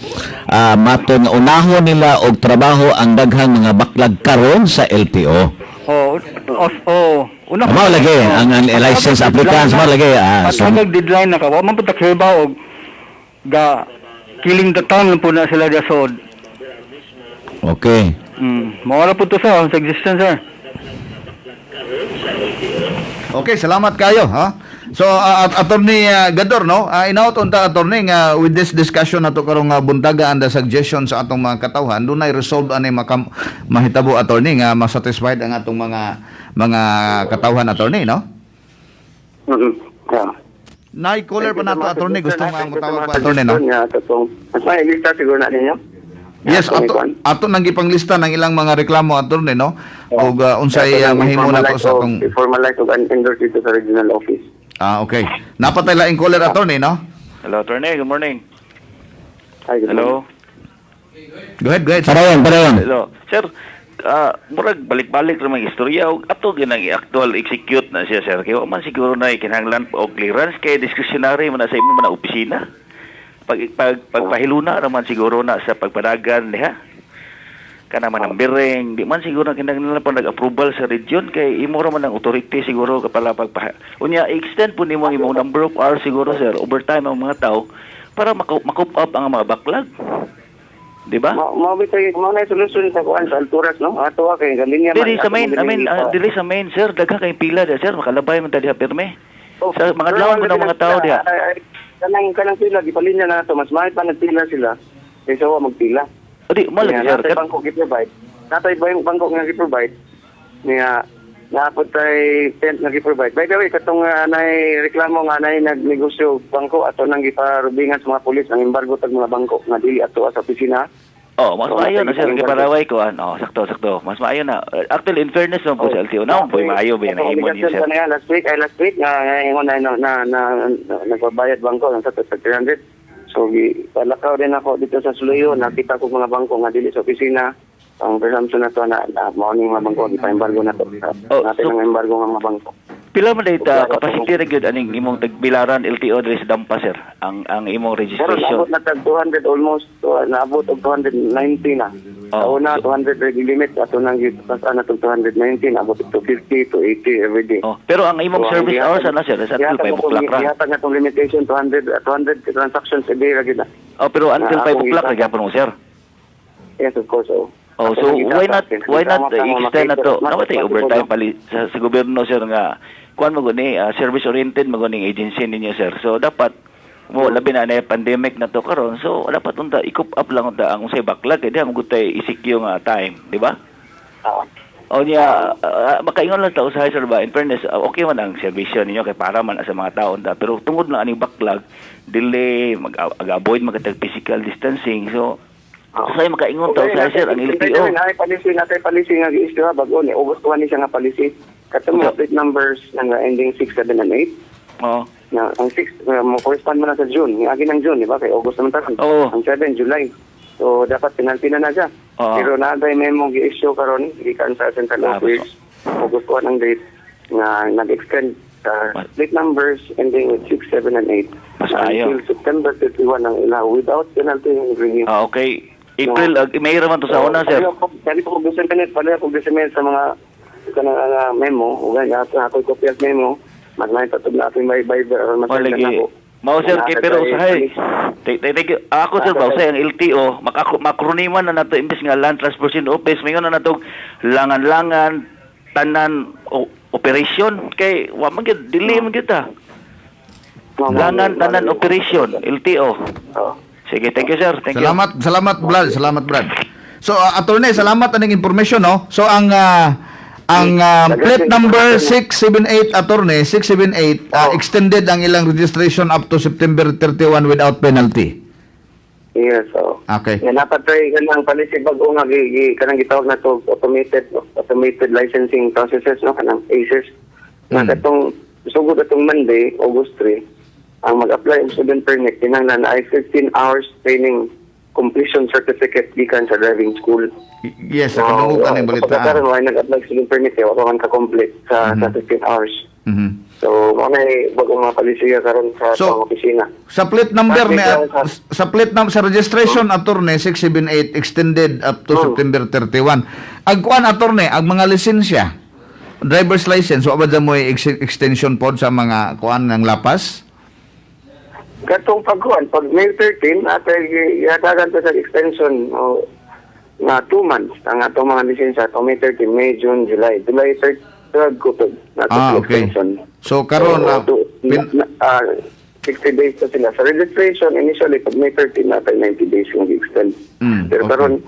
matod nga unahon nila og trabaho ang daghang mga backlog karon sa LTO. Una mao lagi ang license applicants mao lagi so deadline na ka wa man pud takibaw og ga killing the time lang po na sila dasod. Okay. Mawala po to sa existence sir. Okay, salamat kayo, ha? So, Attorney Gador, no? Inaot unta, Attorney, nga with this discussion nato karong buntaga and the suggestion sa atong mga katawhan, doon ay resolve ani mahitabo, Attorney, nga masatisfied ang atong mga katawhan, Attorney, no? Caller pa nato, Attorney, gusto nga mutawag pa, Attorney, no? Mas may lista siguro na ninyo? Yes, ato nang gipanglista ng ilang mga reklamo, Attorney, no? O unsay mahimo na to sa atong formalize og endorse dito sa regional office. okay. Napatay laing caller, Attorney, no? Hello, Attorney. Good morning. Hi, good Hello. Go ahead. Parayon. Hello. Sir, murag balik-balik ra mga istorya og ato ginang actual execute na siya, sir. Kaya man siguro na kinahanglan og clearance kay discretionary man na sa imo man na opisina. Pagpahiluna naman siguro na sa pagpadagan niya. Kana man ang biring, di man siguro kinahanglan pa nag-approval sa region kay imo ra man ang authority siguro kapala unya extend po nimo ang imong number of hours siguro sir overtime ang mga tao para makup up ang mga backlog. Di ba? Mabitay mo na solusyon sa kuan sa Alturas no. Ato kay galinya man. Dili sa main sir, dagha kay pila da sir, makalabay man ta diha pirme. Sa mga adlaw mo ng mga tao diha. Kanang pila gipalinya na to mas may pa nagpila sila. Kaysa wa magpila. Adi malagi sir. Natay bangko gi-provide. Natay bangko nga gi-provide. Niya naputay tent nga gi-provide. By the way, katong anay reklamo nga anay nagnegosyo bangko ato nang giparubingan sa mga pulis ang embargo tag mga bangko nga dili ato sa opisina Oh, mas So, maayo na sir nakita kay ko- paraway ko. Sakto. Mas maayo na. Actually, in fairness naman po sa LTO na po maayo ba na himo niyo sir. Last week ingon na nagbabayad bangko ng sa 300. So palakaw din ako dito sa Suluyo, nakita ko mga bangko nga dili sa opisina. Ang presumption na to na morning mga bangko ipa-embargo na to. Natin ang embargo ng mga bangko. Pila man data capacity ra gyud aning imong tagbilaran LTO diri sa Dampa sir. Ang imong Pero registration. naabot na tag 200 almost, naabot og 290 na. Sa una, 200 ready limit, ato nang pasan na tong 219, abot to 50 to 80 every day. Oh, pero ang imong So, service ang hours ana sir sa until 5 o'clock ra. Ihatag na itong limitation, 200 transactions a day ra gid na. Oh, pero until 5 akong o'clock ra ihatag. gyapon mo sir. Yes, of course. Oh, so why not extend na to? Namatay overtime pali sa gobyerno sir nga kuan mo guni service oriented mo guni agency ninyo sir. So dapat mo labi na pandemic na to karon. So dapat unta i-coop up lang unta ang usay backlog kay diha mo gutay isik yung time, di ba? O niya makaingon lang ta usahay sir ba in fairness okay man ang serbisyo ninyo kay para man sa mga tao da pero tungod lang aning backlog delay mag-avoid magatag physical distancing. So say makaingon ta usahay sir ang LTO. Natay palisi nga gi-issue bago ni August 1 ni siya nga palisi. Katong mga plate numbers nga ending 6, 7 and 8. Oh. Na ang 6 mo correspond mo na sa June, ni agi ng June, di ba? Kay August naman taron. Oo. Ang 7 July. So dapat penalty na siya. Oo. Pero naday memo gi-issue karon gikan sa central office. August 1 ang date nga nag-extend sa plate numbers ending with 6, 7 and 8. Mas ayaw. Until September 31 ang ilaw without penalty and renew. Okay. April may ra man to sa una sir. Dali ko gusto pala ko gusto sa mga kanang memo, ugan ako kopya memo. Magmay tatog na ating by Lagi. Mao sir kay pero usahay. Ako sir ba usay ang LTO makroniman na nato imbes nga Land Transportation Office mayon na nato langan-langan tanan operation kay wa man gyud dili man gyud ta. Langan tanan operation LTO. Sige, thank you sir. Thank you. Salamat Brad. So attorney, salamat aning information no. So ang plate number 678 attorney 678 extended ang ilang registration up to September 31 without penalty. Yes, so. Okay. Yan napatry kanang palisi bago nga kanang gitawag na to automated licensing processes no kanang ACES. Katong sugod atong Monday, August 3, ang mag-apply ng student permit kinahanglan ay 15 hours training completion certificate gikan sa driving school. Yes, sa kadungugan ng balita. Pagkakaroon, wala nag-apply student permit, wala man ka-complete sa 15 hours. So, mga bagong mga palisiya karon sa opisina. Sa plate number sa registration attorney 678 extended up to September 31. Agkuan attorney, ang mga lisensya, driver's license, wa ba mo extension pod sa mga kuan ng lapas? Katong pagkuhan, pag May 13, yatagan to sa extension na 2 months ang atong mga lisensya, May 13, May, June, July. July 3rd ko to okay. extension. So karon 60 days na sila. Sa registration, initially, pag May 13, natin 90 days yung extend. Pero karon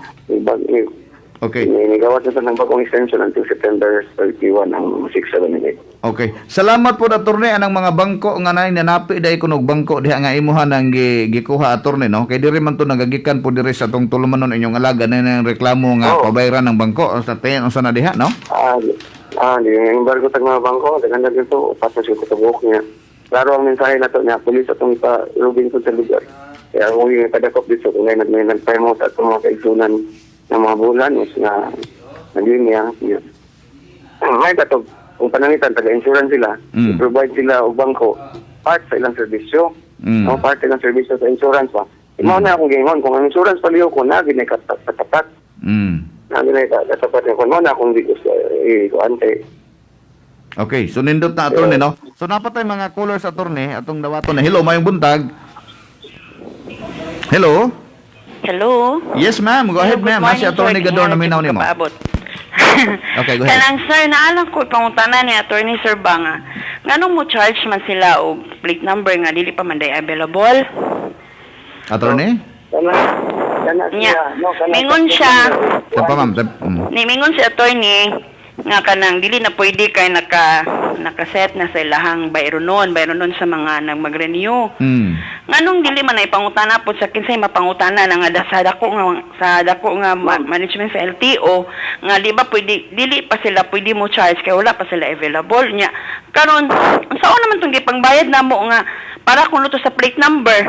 okay. May gawas na ng bagong extension until September 31 ang 6, 7, and 8. Okay. Salamat po attorney anang mga bangko nga nay nanapi dai kunog bangko diha nga imuhan ang gikuha attorney no. Kay diri man to nagagikan po diri sa tong tulumanon inyong alaga na nang reklamo nga pabayaran ng bangko sa tayon unsa na diha no? Yung embargo tag mga bangko, dagan na dito, tapos yung kutubok niya. Klaro ang mensahe na to niya, pulis atong ipa-rubing ko sa lugar. Kaya kung yung padakop dito, kung may nag-promote at mga kaigsunan ng mga bulan, na naglinya. May katog, kung panangitan, taga-insurance sila, i-provide sila o bangko, part sa ilang servisyo. Part sa ilang servisyo sa insurance pa. Imaw na akong gingon, kung ang insurance paliw ko na, ginay-katapat. Katapat yung kung na akong di gusto ante. Okay, so nindot na attorney no. So napatay mga callers attorney atong dawaton na. Hello, mayong buntag. Hello. Hello. Yes ma'am, go ahead ma'am. Si attorney Gador na minaw nimo. Okay, go ahead. Kanang sir, naalam ko pangutanan ni attorney Sir Banga. Nganong mo charge man sila og plate number nga dili pa man day available? Attorney? Mingon siya. Tapa ma'am. Mingon si attorney nga kanang dili na pwede kay nakaset na sa ilahang bayronon sa mga nagmag-renew. Nganong dili man ay pangutana po sa kinsay mapangutana na nga sa dako nga management sa LTO nga di ba pwede dili pa sila pwede mo charge kay wala pa sila available nya. Karon unsaon naman tong gipangbayad namo nga para kung luto sa plate number.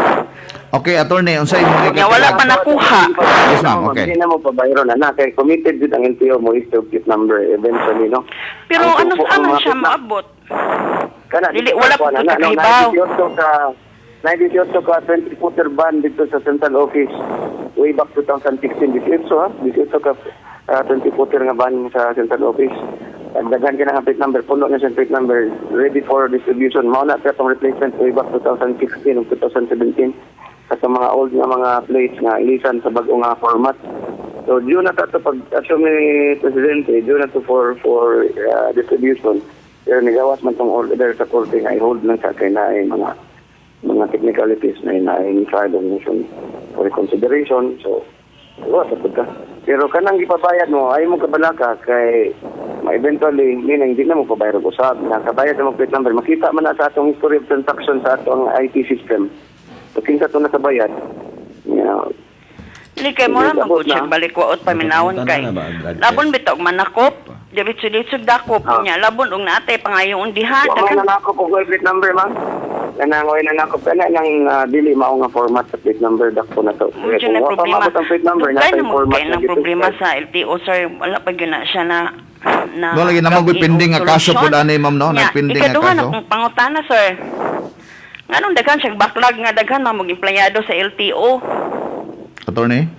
Okay, attorney, unsay imong Nya wala pa nakuha. Yes, ma'am. Okay. Hindi na mo pabayro na kay committed jud ang LTO mo is to plate number eventually, no? Pero Ang ano tupo saan ang mga siya plate maabot? Kana Dili wala pa na sa kahibaw. 98 ka 20 footer ban dito sa central office way back 2016 18 ka 20 footer nga ban sa central office. Daghan ka na ang plate number, puno na siya plate number ready for distribution. Mao na itong replacement way back 2016 ug 2017 sa mga old nga mga plates nga ilisan sa bag-o nga format. So due na to pag assume ni Presidente, due na to for distribution. Pero nagawas man tong order sa korte nga i-hold lang sa kay na mga technicalities na in-trial motion for reconsideration. So wala sa pagka. Pero kanang ipabayad mo, ay mo kabalaka kay eventually meaning hindi na mo pabayad og usab. Nakabayad na mo plate number. Makita man na sa atong history of transaction sa atong IT system. So kinsa to nakabayad. Dili kay mo lang magud siya balik waot paminawon kay. Labon bitaw manakop, diretso dakop niya. Labon og naatay pangayong undihan. Kung nanakop og plate number man. Nanangoy nanakop kana nang dili mao nga format sa plate number dakpo na to. Kung wala problema ang plate number na kay format ng problema sa LTO sir, wala pa gyud na siya na Wala gyud naman gud pending nga kaso pud ani ma'am no, nagpending nga ikaduha na kaso. kung pangutana sir. Nganong daghan siya backlog nga daghan mga empleyado sa LTO. Attorney?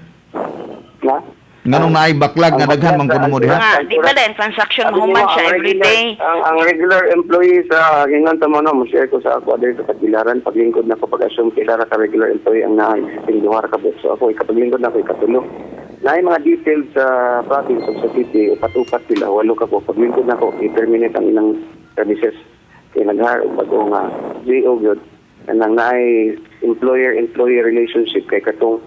Na? Nganong naay backlog nga daghan man kuno mo diha? Nga, di ba din transaction mo man siya everyday. Ang regular employee sa gingan tamo no, mo-share ko sa ako dito sa Pagbilaran, paglingkod na ko pag-assume kailara ka regular employee ang na-existing duha ka box. So ako ikapaglingkod na ko ikatulo. Naay mga details sa province of sa city, upat-upat sila, walo ka po. Paglingkod na ko, i-terminate ang ilang services. Kaya nag-hire o bago nga GO yun. Nang naay employer-employee relationship kay katong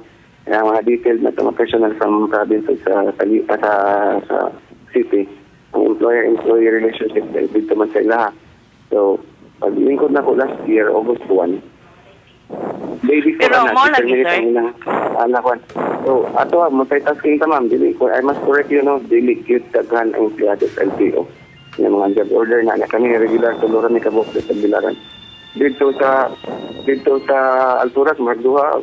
mga detailed na mga personal from province sa city. Ang employer-employee relationship dito man sa ilaha. So, paglingkod na ko last year, August 1, baby ko Pero na mo lagi, terminate sir. ang ilang anak ko. So, ato multitasking ta ma'am, I must correct you no, dili cute daghan ang empleyado sa LTO. Yung mga job order na kami regular tuluran ni kabok sa Bilaran. Dito sa Alturas, magduha,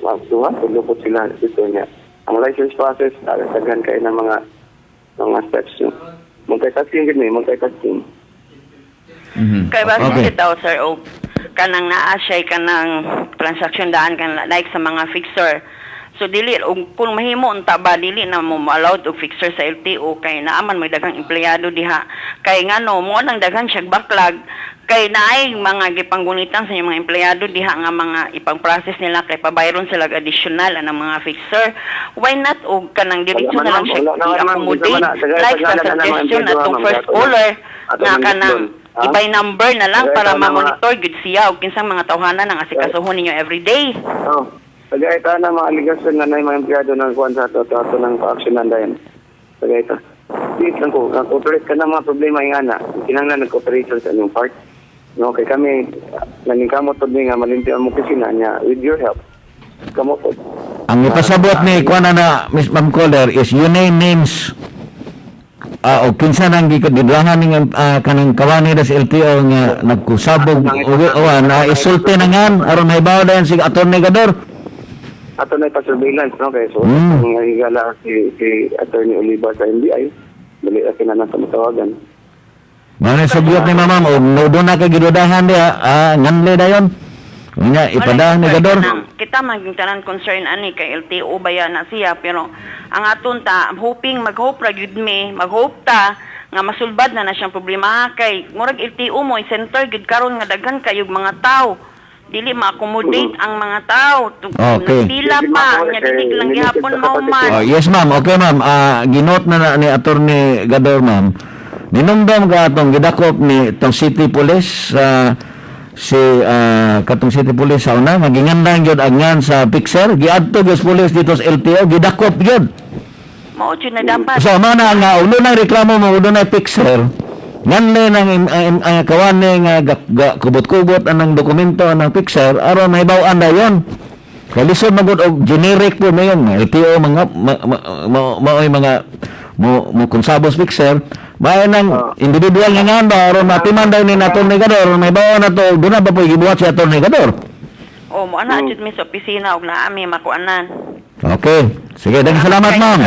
tulupot sila dito niya. Ang license process, daghan kayo ng mga steps nyo. Multitasking din multitasking. Kay ba Okay. daw sir og kanang naa siya kanang transaction daan kan like sa mga fixer. So dili og kung mahimo unta ba dili na mo allowed og fixer sa LTO kay naaman may daghang empleyado diha. Kay ngano mo nang daghan siya backlog kay naay mga gipanggunitan sa mga empleyado diha nga mga ipang-process nila kay pabayron sila additional ang mga fixer. Why not og kanang diretso na lang siya i-accommodate like sa suggestion atong first caller nga kanang ibay number na lang para ma-monitor gud siya og kinsang mga tawhanan ang asikasuhon ninyo everyday. Oh. Pagkaita na mga aligasyon na mga empleyado ng kuwan sa ato ng pa-actionan dahil. Pagkaita. Dito lang ko, nag-operate ka na mga problema yung ana. Kinanglan nag-operation sa inyong part. No, kay kami, naningkamot po nga malimpi ang opisina niya with your help. Kamot po. Ang ipasabot ni kuana na Miss Ma'am Caller is you name names o kinsa nang gikadidlangan ning kanang kawani da sa LTO nga nagkusabog o na isulti na ngan aron hibaw dayon si Attorney Gador. Ato na pa-surveillance, no? Kaya so, ang higala si Attorney Oliva sa NBI, dali na kinanang tamatawagan. Mana sabiot ni Ma'am o no na kay gidudahan dia nganle dayon. Unya ipadahan ni Gador. Kita maging tanan concern ani kay LTO baya na siya pero ang aton ta hoping mag-hope ra gyud mi, mag-hope ta nga masulbad na siyang problema kay murag LTO mo center gid karon nga daghan kayog mga tao. Dili ma-accommodate ang mga tao. Okay. Pila pa nya dili lang gihapon mauman. Yes ma'am, okay ma'am. Ginot na ni Attorney Gador ma'am. Ninumdum ka atong gidakop ni itong City Police katong City Police sa una magingan lang gyud agnan sa fixer giadto gyud police dito sa LTO gidakop gyud. Mao jud na dapat. So mao na nga ulo na reklamo mo ulo na fixer. Nganle nang kawan nga kubot-kubot anang dokumento anang fixer aron mahibaw-an na yon. Kaya lisod magud og generic po na yun. LTO mga mga mo konsabos fixer. Bayan ng individual nga nga ba aron matiman daw ni naton negador mahibaw na to doon na ba po gibuhat si aton negador. O mo ana jud mi sa opisina og naami makuanan. Okay. Sige, daghang salamat ma'am.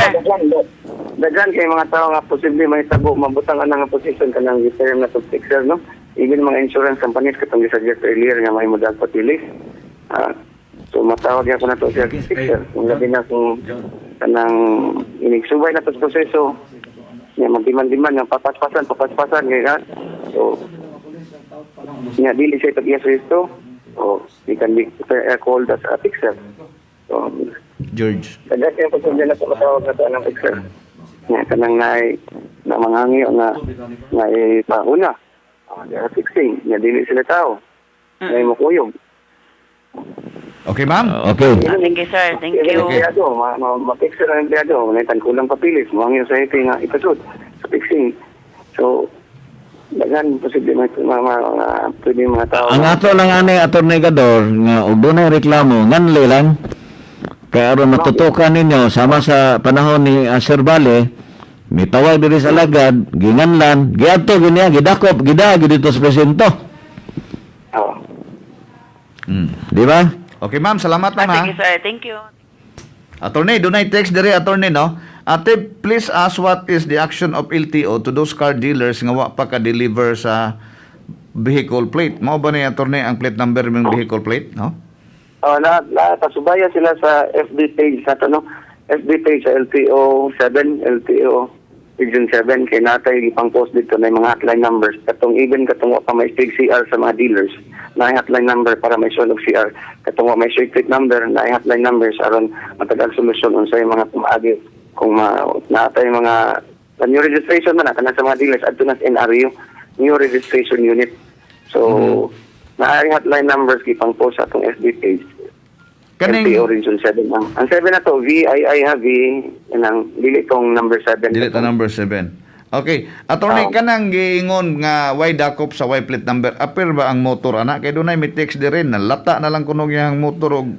Daghan kay mga tao nga posible may tabo mabutang ana nga position kanang term na to fixer no. Even mga insurance companies katong gisuggest earlier nga may modal patilis. So matawag ako na to siya fixer. Kung labi na kung kanang inigsubay na to sa proseso niya magdiman-diman nga papaspasan kay ka. So niya dili siya tag-yes resto. So he can be called as a fixer. So George. kaya kaya posible na to matawag na to ng fixer. Nga kanang na mangangyo na pauna. Fixing, nga dili sila tao. Ngay makuyog. Okay, ma'am? Okay. Thank you, sir. Thank you. Empleyado, ma-fixer ang empleyado. Manaitan kulang papilis. Mangangyo sa ito nga ipasod sa fixing. So, dagan posible pwede mga tao. Ang ato lang ani Attorney Gador nga og dunay reklamo nganli lang kaya aron matutukan ninyo sama sa panahon ni Sir Vale mitawag diri sa alagad ginganlan giadto ginya gidakop gidagi dito sa presinto. Oo. Di ba? Okay, ma'am. Salamat, ma'am. Thank you, sir. Thank you. Attorney, dunay text diri attorney no. Ate, please ask what is the action of LTO to those car dealers nga wa pa ka-deliver sa vehicle plate. Mao ba ni attorney ang plate number ng vehicle plate, no? Pasubaya sila sa FB page sa no. FB page sa LTO 7, LTO Region 7 kay natay ipang post dito na mga hotline numbers katong even katong wa pa may stig CR sa mga dealers na hotline number para may show of CR katong wa may street number na hotline numbers aron matagal solusyon unsay mga pumaagi kung natay mga new registration man kana sa mga dealers adto na sa NRU new registration unit so naay hotline numbers ipang post sa atong FB page LTO Region 7 ang 7 na to VII heavy ang dili tong number 7 Dili ta number 7. Okay, attorney kanang giingon nga why dakop sa why plate number appear ba ang motor ana kay dunay may text dire na lata na lang kuno yang motor og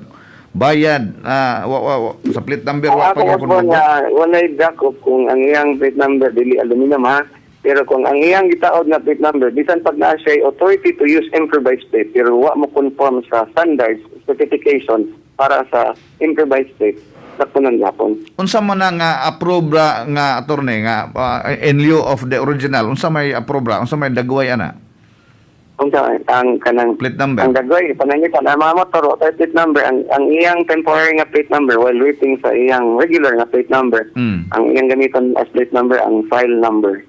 bayad sa plate number wa pa gyapon walay dakop kung ang iyang plate number dili aluminum ha pero kung ang iyang gitaod na plate number bisan pag naa siya authority to use improvised plate pero wa mo conform sa standards certification para sa improvised plate sakpunan gyapon. Unsa man nga approve ra nga attorney nga in lieu of the original unsa may approve ra unsa may dagway ana? Unsa ang kanang plate number? Ang dagway panangitan ang mga motor o plate number ang iyang temporary nga plate number while waiting sa iyang regular nga plate number. Ang iyang gamiton as plate number ang file number.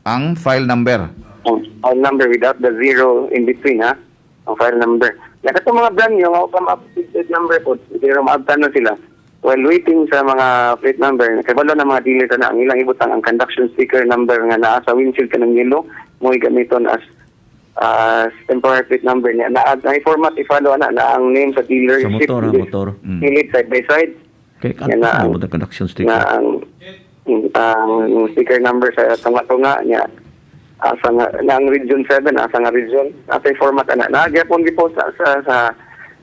Ang file number. Ang file number without the zero in between ha. Ang file number. Nakatong mga brand nyo, nga pa ma-plate number po, pero maabtan na sila. While waiting sa mga plate number, nakabalo na mga dealer na ang ilang ibutang ang conduction sticker number nga naa sa windshield ka ng yellow, mo gamiton as temporary plate number niya. Na-format, i-follow na ang name sa dealer. Sa motor. Hilit side by side. Okay, ano mo conduction sticker? Na ang sticker number sa tunga-tunga niya. Asa nga ang region 7 asa nga region asa format ana nagyapon gipost sa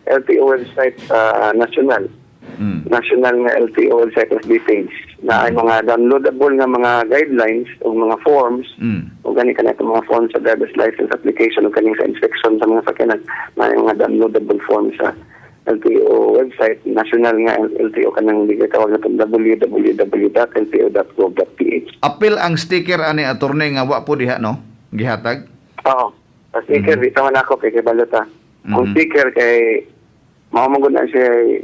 LTO website sa national nga LTO website FB page na ay mga downloadable nga mga guidelines o mga forms o gani kana mga forms sa driver's license application o kaning sa inspection sa mga sakyanan na mga downloadable forms sa LTO website national nga LTO kanang tawag na www.lto.gov.ph. Apil ang sticker ani attorney nga wa po diha no gihatag. Oo. Ang sticker dito man ako kay balota. Ang sticker kay mao man na siya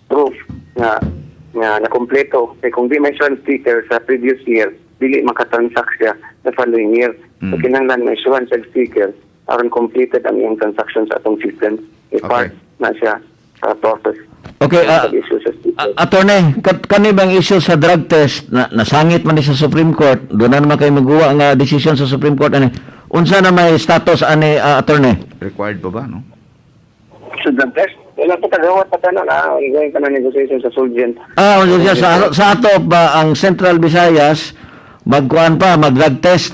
proof nga na-kompleto kay kung di may siya sticker sa previous year dili makatransact siya sa following year. So kinahanglan may siya sticker aron completed ang iyang transaction sa atong system. I-part na siya sa process. Okay, attorney, kani bang issue sa drug test na nasangit man ni sa Supreme Court, doon na naman kayo magawa nga decision sa Supreme Court ani. Unsa na may status ani attorney? Required pa ba no? So drug test, Wala pa tagawat pa tanan ngayon ka na negotiation sa Solgent. O siya, sa ato ba ang Central Visayas, magkuhan pa, mag-drug test.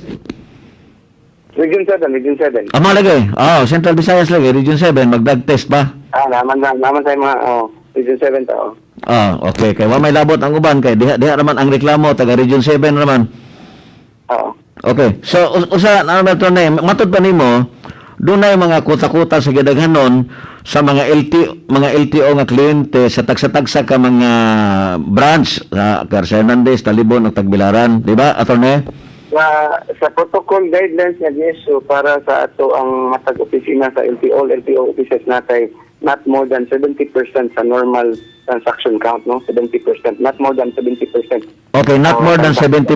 Region 7. Lagi. Central Visayas lagi, Region 7, mag-drug test pa. Naman tayo mga, Region 7 tao. Okay. Kaya may labot ang uban, kay diha naman ang reklamo, taga Region 7 naman. Oo. Okay. So, matod pa nimo, doon na yung mga kuta-kuta sa gidaghanon sa mga LTO nga kliyente sa tagsa-tagsa ka mga branch sa Garcia Hernandez, Talibon, o Tagbilaran. Di ba, attorney? Sa protocol guidelines nga GSO para sa ato ang matag opisina sa LTO offices natay not more than 70% sa normal transaction count, no? 70%, not more than 70%. Okay, not more than 70%.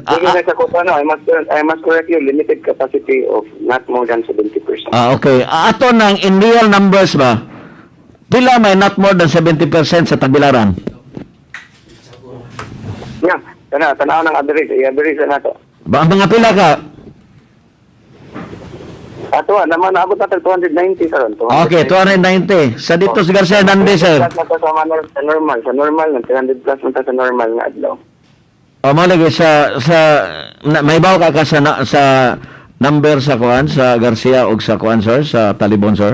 I must correct you, limited capacity of not more than 70%. Okay. Ato nang in real numbers ba? Pila may not more than 70% sa Tagbilaran? Yeah, tanaw ng average, i-average na nato. Ba mga pila ka? Ato naman naabot natin 290 karon. Okay, 290. Sa dito sa Garcia Hernandez, sir. Sa normal ng 300 plus man sa normal nga adlaw. Malagi may baw ka sa number sa kuan sa Garcia o sa kuan, sir, sa Talibon, sir?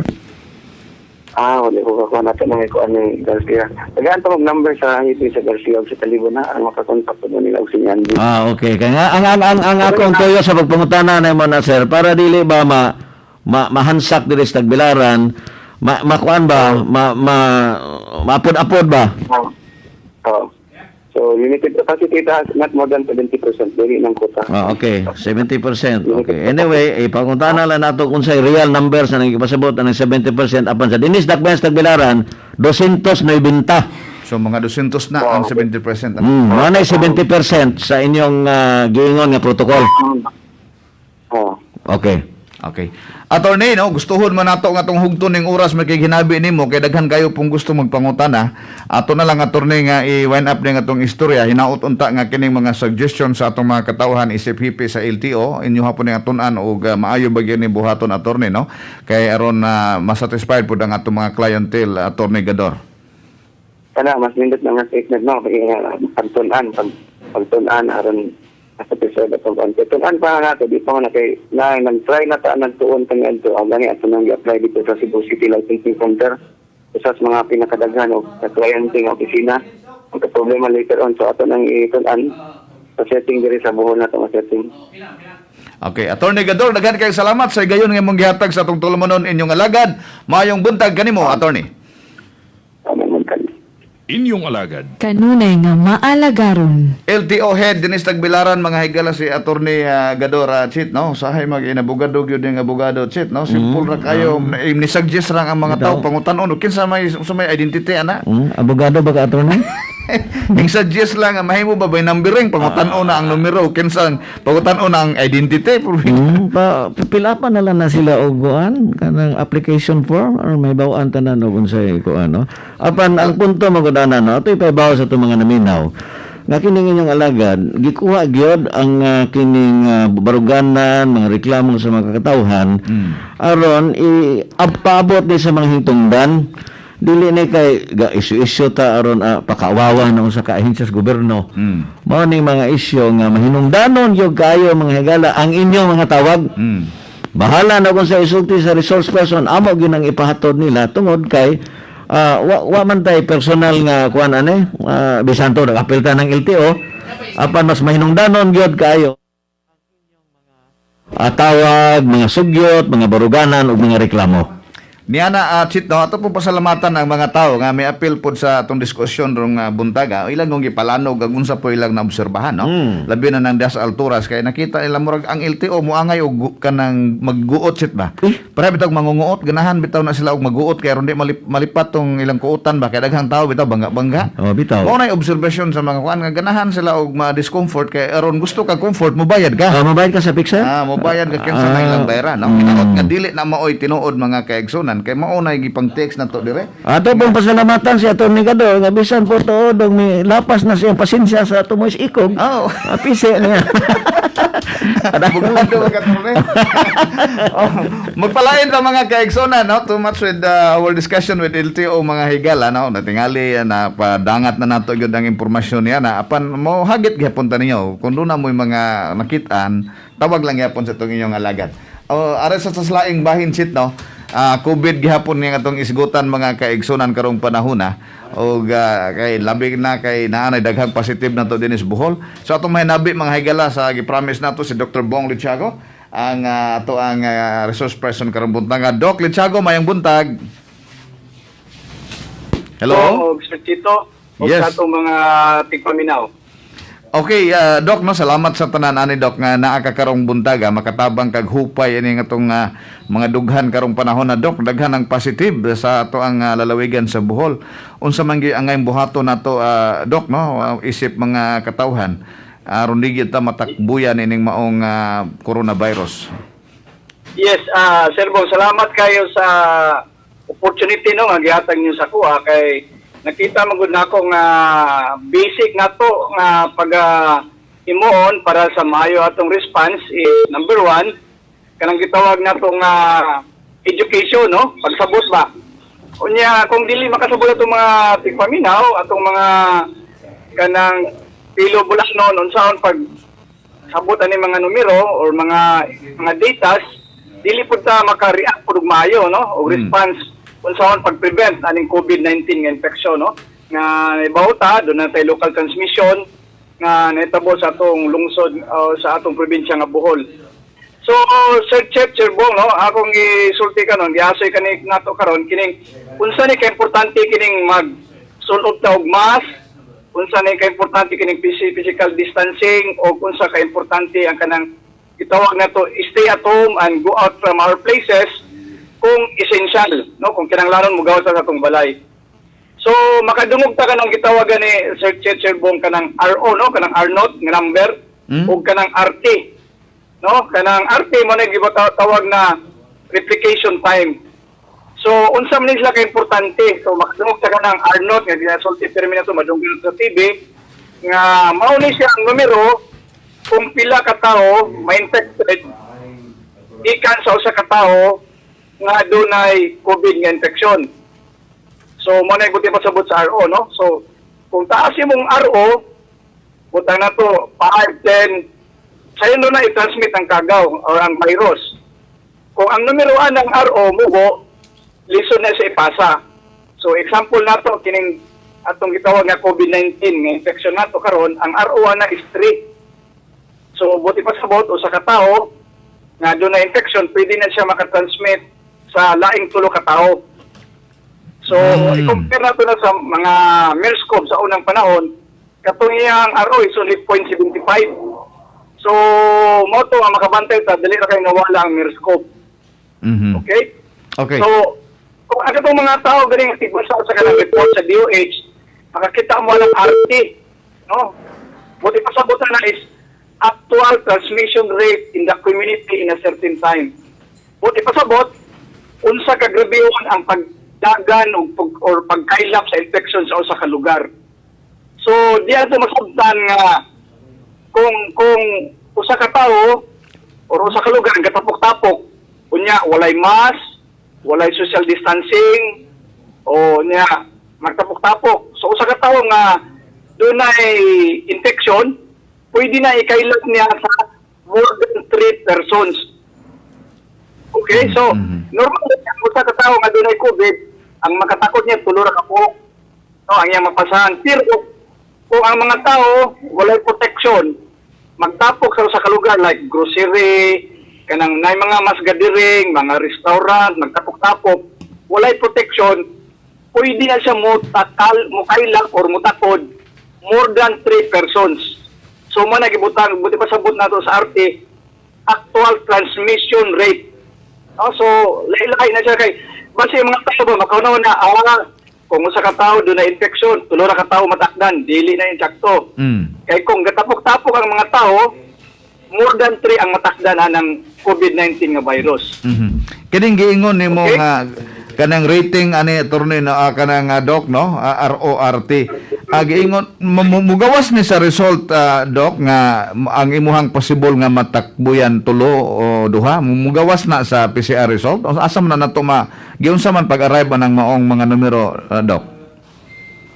Wala ko kakuha natin ng ikuan ng Garcia. Tagaan to mag-number sa hiti sa Garcia o sa Talibon na ang makakontak po nila o sinyandi. Okay. Kaya ang akong tuyo sa pagpangutana na mo na, sir, para dili ba mahansak diri sa Tagbilaran, makuan ba, maapod-apod ba? Oo. So, limited capacity not more than 70%. Dili ng kota. Okay. 70%. Okay. Anyway, ipangutana lang nato kung sa real numbers na nagpasabot ng 70% apan sa dinis dakbayan sa Tagbilaran, 290. So mga 200 na ang 70%. Ano 70% sa inyong giingon nga protocol? Okay. Attorney, no, gustuhon man nato nga tong hugton ning oras may ginabi nimo kay daghan kayo pong gusto magpangutana. Ato na lang attorney nga i-wind up ning atong istorya. Hinaut unta nga kining mga suggestion sa atong mga katawhan isip hipi sa LTO inyo hapon ning atun-an og maayo bagyan ni buhaton attorney, no? Kay aron masatisfied pud ang atong mga clientele, attorney Gador. Mas nindot na nga statement, no? Pagtunan aron sa episode atong konti. Tunan pa nga nato, di pa nga kay nag-try na ta nagtuon tangad to ang gani ato nang i-apply dito sa Cebu City Licensing Center. Isa sa mga pinakadaghan o sa clienting opisina. Ang problema later on, so ato nang itunan sa setting diri sa buhol na itong setting. Okay, Attorney Gador, daghan kayong salamat sa gayon nga mong gihatag sa atong tulumanon inyong alagad. Maayong buntag kanimo, Attorney. Inyong alagad. Kanunay nga maalagaron. LTO head dinis Tagbilaran mga higala si Attorney Gador Chit, no? Sahay mag-inabogado gyud ning abogado Chit, no? Simple ra kayo ni suggest ra ang mga tao pangutan-on kinsa may identity ana. Abogado ba ka, attorney? Ning suggest lang mahimo ba bay numbering pangutan-on na ang numero kinsa pangutan-on ang identity. Pilapan na lang na sila og kuan kanang application form or may bawaan tanan og unsay kuan, no? Apan ang punto magudana, no, ato'y paibaw sa itong mga naminaw nga kining inyong alagad gikuha gyud ang kining baruganan, mga reklamo sa mga kakatawhan aron iapabot ni sa mga hingtungdan dili ni kay isu-isyu ta aron pakawawa na sa kaahensya sa gobyerno. Mao ni mga isyu nga mahinungdanon gyud kayo mga higala ang inyong mga tawag. Bahala na kung sa isulti sa resource person amo gyud ang ipahatod nila tungod kay wa man tay personal nga kuan bisan to nag-apil ta ng LTO apan mas mahinungdanon gyud kayo ang inyong mga tawag, mga sugyot, mga baruganan ug mga reklamo. Niana Chit, no, ato po pasalamatan ang mga tao nga may appeal po sa atong diskusyon rong buntaga. Ilang kong ipalanog ang unsa po ilang naobserbahan, no? Labi na ng das alturas kay nakita nila murag ang LTO mo angay og kanang magguot Chit ba. Para bitag mangunguot ganahan bitaw na sila og magguot kay aron di malipat tong ilang kuotan ba kay daghang tao bitaw bangga. Bitaw. Mao na observation sa mga kuan nga ganahan sila og ma-discomfort kay aron gusto ka comfort mo bayad ka. Mabayad ka sa Pixar? Mo bayad ka kinsa na ilang bayaran, no? Hinaot nga dili na maoy tinuod mga kaigsunan kay mao na gipang text na to dire. Ato pong pasalamatan si Atty. Gador nga bisan po tuod og may lapas na siyang pasensya sa tumoy ikog. Apise niya. Bugado mga attorney. Oh, magpalain sa mga kaigsonan, no? Too much with our discussion with LTO mga higala, no? Natingali na padangat na nato gyud ang impormasyon niya na apan mo hagit gyapon ta ninyo. Kung doon na mo mga nakitaan, tawag lang gyapon sa itong inyong alagad. Ara sa laing bahin sit, no? COVID gihapon nga atong isgutan mga kaigsonan karong panahon na o kay labi na kay naanay daghang positive na to dinis Bohol. So atong mahinabi mga higala sa gi-promise nato si Dr. Bong Lichago ang ato ang resource person karong buntag. Doc Lichago, mayang buntag. Hello. Sir Tito, Yes. sa atong mga tigpaminaw. Okay, Doc, no, salamat sa tanan ani Doc nga naa ka karong buntag, makatabang kag hupay ini nga tong mga dughan karong panahon na Doc, daghan ang positive sa ato ang lalawigan sa Bohol. Unsa man gyud ang buhaton nato Doc, no, isip mga katawhan aron di gyud ta matakbuyan ining maong coronavirus. Yes, Sir Bong, salamat kayo sa opportunity no nga gihatag niyo sa kuha kay nakita magud nako nga basic nato nga pag imuon para sa maayo atong response is number 1 kanang gitawag nato nga education no pagsabot ba unya kung dili makasabot atong mga tigpaminaw atong mga kanang pilo bulas noon unsaon pag sabot ani mga numero or mga datas dili pud ta maka-react pud maayo no o response unsaon pag-prevent aning COVID-19 nga infection no nga ibauta do na tay local transmission nga nahitabo sa atong lungsod sa atong probinsya nga Bohol. So Sir Bong no akong gisulti kanon giasoy kani nato karon kining unsa ni ka importante kining magsulod ta og mask, unsa ni ka importante kining physical distancing o unsa ka importante ang kanang gitawag nato stay at home and go out from our places kung essential, no? Kung kinanglanon mo gawas sa atong balay. So, makadungog ta kanang gitawagan ni Sir Bong kanang RO, no? Kanang R-note, nga number, o kanang RT. No? Kanang RT mo na gibatawag na replication time. So, unsa man sila ka-importante. So, makadungog ta kanang R-note, nga ginasulti termina to madunggan sa TV, nga mauni siya ang numero kung pila ka tao ma-infected, ikan sa usa ka tao nga dunay COVID nga infection. So mo na buti pasabot sa RO no. So kung taas imong RO butang na to 5, 10 sayo na i-transmit ang kagaw or ang virus. Kung ang numero ng RO mugo lison na sa ipasa. So example nato kining atong gitawag nga COVID-19 nga infection nato karon ang RO na is 3. So buti pasabot usa ka tawo nga dunay infection pwede na siya makatransmit sa laing tulo ka tao. So, i-compare nato na sa mga MERS-CoV sa unang panahon, katong iyang RO is only 0.75. So, mo to ang makabantay ta dili ra kay nawala ang MERS-CoV. Okay? Okay. So, kung ang katong mga tao galing aktibo sa kanang report sa DOH, makakita mo lang RT, no? Buti pasabot na is actual transmission rate in the community in a certain time. Buti pasabot unsa ka grabeon ang pagdagan or pagkailap sa infection sa usa ka lugar. So diya to masabtan nga kung usa ka tawo or usa ka lugar katapok-tapok unya walay mask, walay social distancing o nya magtapok-tapok. So usa ka tawo nga dunay infection, pwede na ikailap niya sa more than 3 persons. Okay, so normally ang usa ka tawo nga dunay COVID, ang makatakot niya tulo ra ka po. No, ang iyang mapasahan. Pero kung ang mga tao walay protection, magtapok sa usa ka lugar like grocery, kanang nay mga mas gadiring, mga restaurant, magtapok-tapok, walay protection, pwede na siya mukailak or mutakod more than 3 persons. So man nagibutang buti pasabot nato sa RT actual transmission rate. So, lailay na siya kay base mga tao ba makaunaw na kung usa ka tawo do na infection, tulo ra ka tawo matakdan, dili na yung sakto. Kay kung gatapok-tapok ang mga tao, more than 3 ang matakdan ng COVID-19 nga virus. Kining giingon nimo nga kanang rating ani attorney na kanang doc no RORT giingon mugawas ni sa result Doc nga ang imuhang possible nga matakbuyan tulo o duha mugawas na sa PCR result o asa man na nato giunsa man pag-arrive ng maong mga numero Doc.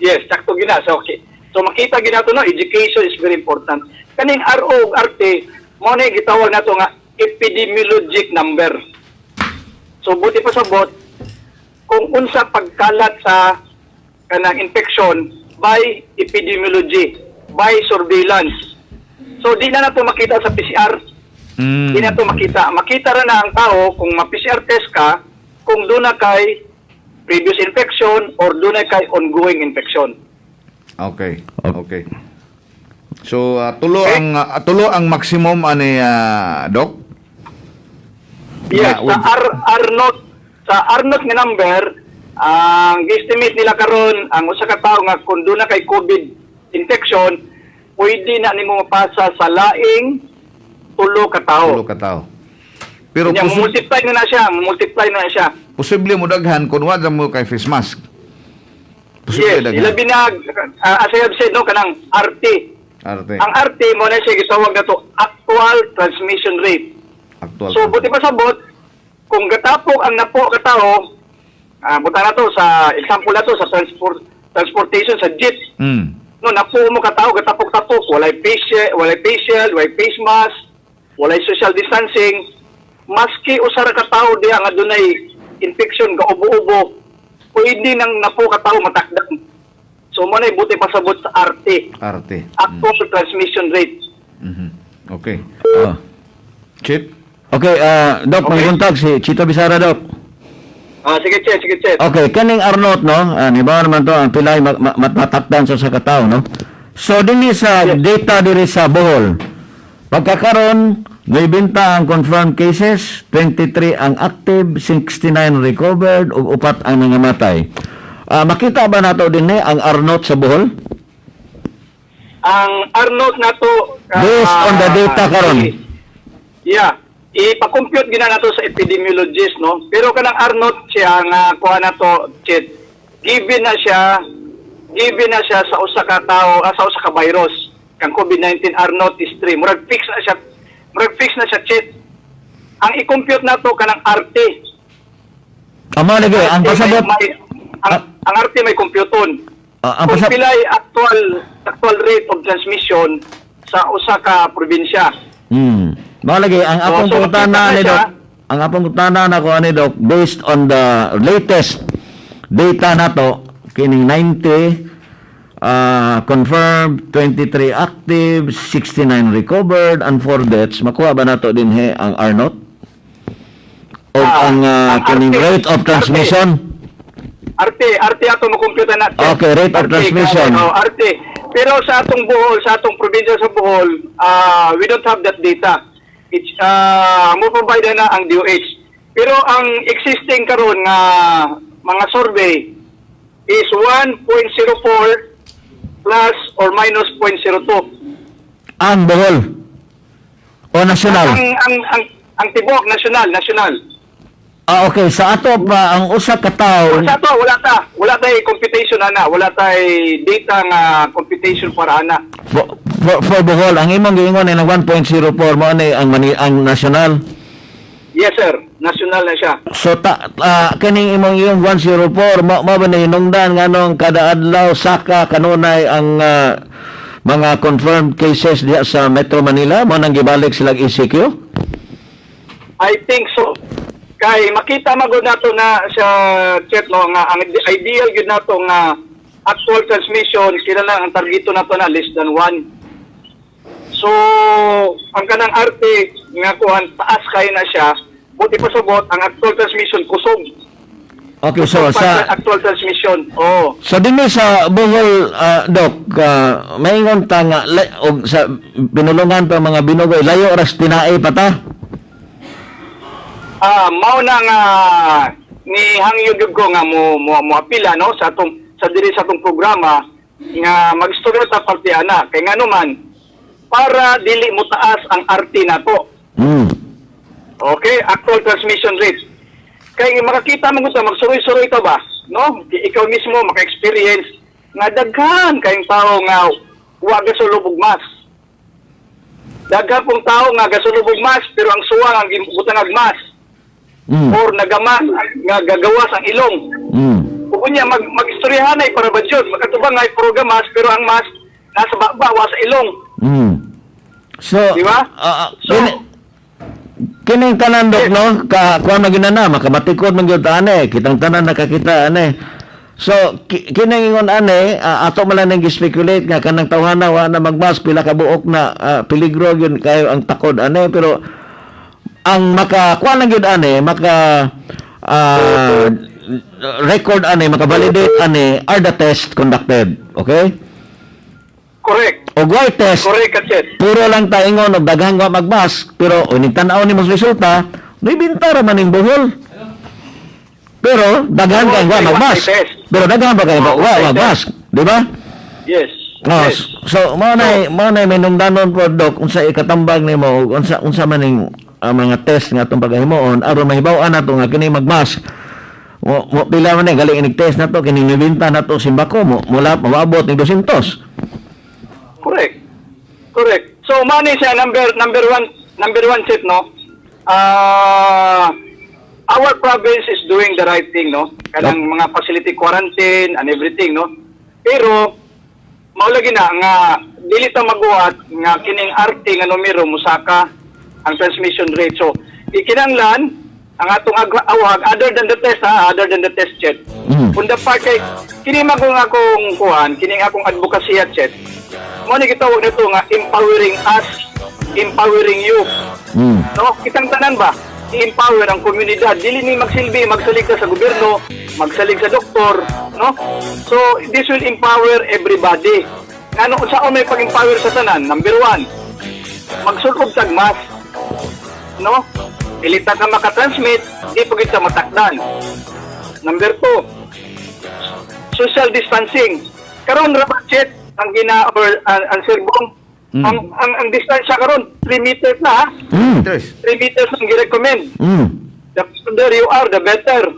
Yes, sakto gina. So makita gina to no, education is very important. Kaning RO ug RT mo na gitawag nato nga epidemiologic number. So buti pa sabot kung unsa pagkalat sa kanang infection by epidemiology, by surveillance. So di na nato makita sa PCR. Di na to makita. Makita ra na ang tao kung ma-PCR test ka kung doon na kay previous infection or doon na kay ongoing infection. Okay. Okay. So tulo ang maximum ani Doc. Yes, sa R0 nga number, ang estimate nila karon ang usa ka tawo nga kung doon na kay COVID infection, pwede na nimo mapasa sa laing tulo ka tawo. Pero multiply na siya. Posible mo daghan kung wala mo kay face mask. Yes, ilabi na as I have said no kanang RT. Ang RT mo na siya gitawag na to actual transmission rate. So buti pa sabot kung gatapok ang napo ka tao, buta na to sa example na to sa transportation sa jeep. No, napo mo ka tao gatapok-tapok, walay facial, walay face mask, walay social distancing, maski usara ka tao diha nga dunay infection ga ubo-ubo, pwede nang napo ka tao matakdan. So mo na buti pa sabot sa RT. Actual transmission rate. Okay. Chip. Okay, Doc, may kontakt si Chito Bisara, Doc. Sige, Chet. Okay, kaning Arnott, no? Halimbawa naman to, ang pilay matakdan sa katao, no? So, din sa data diri sa Bohol, pagkakaroon, may binta ang confirmed cases, 23 ang active, 69 recovered, ug 4 ang nangamatay. Makita ba nato din ang Arnott sa Bohol? Ang Arnott nato based on the data karon. Yeah. Ipa-compute gina nato sa epidemiologist, no? Pero kanang Arnott siya nga kuha nato, Chet, given na siya sa usa ka tawo, sa usa ka virus. Kang COVID-19 Arnott is 3. Murag fix na siya, Chet. Ang i-compute nato kanang RT. Amo lagi ang pasabot. Ang RT may computon. Kung pilay actual rate of transmission sa usa ka probinsya. Malagi ang apong putana ni Doc. Ang apong putana na ko ani Doc based on the latest data nato kining 90 confirmed, 23 active, 69 recovered and 4 deaths. Makuha ba nato din ang Arnott? O ang kining rate of transmission? RT ato mo computer natin. Okay, rate of transmission. RT. Pero sa atong Bohol, sa atong probinsya sa Bohol, we don't have that data. It's mo provide na ang DOH. Pero ang existing karon nga mga survey is 1.04 plus or minus 0.02. Ang Bohol o national? Ang tibok national. Okay, sa ato pa ang usa ka tawo. Sa ato wala tay computation ana, wala tay data nga computation para ana. For Bohol, ang imong giingon ay 1.04 mo ani ang national. Yes sir, national na siya. So kaning imong yung 104 mo ba na hinungdan nganong kada adlaw saka kanunay ang mga confirmed cases diha sa Metro Manila mo nang gibalik sila ECQ? I think so. Kay makita magud nato na sa chat no nga ang ideal gid nato nga actual transmission kinahanglan ang targeto nato na less than 1. So ang kanang RT nga kuhan taas kay na siya, buti pa sabot ang actual transmission kusog. Okay, so sa actual transmission. Oh. So dinhi sa Bohol Doc, maingon ta nga sa binulungan pa mga binugoy layo ras tinae pa ta. Mao na nga ni hangyog ko nga mo apila no sa diri sa atong programa nga mag-istorya ta parte ana kay ngano man para dili mo taas ang RT nato. Okay, actual transmission rate. Kay makakita mo gud magsuroy-suroy ka ba, no? Ikaw mismo maka-experience nga daghan kayong tao nga wa gasulubog mas. Daghan pong tao nga gasulubog mas pero ang suwang ang gibutang ag mas. Or nagamas nga gagawas ang ilong. Kung niya mag-istoryahan ay para ba yun? Magkatubang nga mas pero ang mas nasa bawa sa ilong. So, Di ba? kining tanan dok no, kuha na ginana, makabatikod man gyud ane, kitang tanan nakakita ane. So, kining ingon ane, ato man lang gi-speculate nga kanang tawhana wa na magmas pila ka buok na peligro yun kayo ang takod ane, pero ang kuha lang gyud ane, record ane, maka-validate ane are the test conducted, okay? Correct. O goy test. Correct, Katset. Puro lang ta ingon og daghang wa magmas, pero uning tan-aw ni mong resulta, may bintar man ning buhol. Pero daghan kay wa magmas. Pero daghan ba kay wa magmas, di ba? Yes. Oh, Yes. so mo na may nungdanon po dok unsa ikatambag nimo ug unsa man ning mga test nga atong paghimuon aron mahibaw-an nato nga kini magmas. Mo pila man galing inig test nato kini nibinta nato simbako mula maabot ni 200. Correct. So money siya number one set, no. Our province is doing the right thing, no. Kanang mga facility quarantine and everything, no. Pero maulagi na nga dili ta maguhat nga kining RT nga numero musaka ang transmission rate. So ikinanglan ang atong awag other than the test check. Kung the part kay kini magong akong kuhan, kining akong advocacy check. Mo ni gitawag nito nga empowering us, empowering you. No, kitang tanan ba? I-empower ang komunidad. Dili ni magsalig ka sa gobyerno, magsalig sa doktor, no? So this will empower everybody. Ano sa may pag-empower sa tanan? Number 1, magsulog sa mas. No? Ilita ka makatransmit, di pagit sa matakdan. Number 2, social distancing. Karon ra budget ang ang serbong ang distansya karon 3 meters na ha? 3 meters ang gi-recommend. The further you are, the better.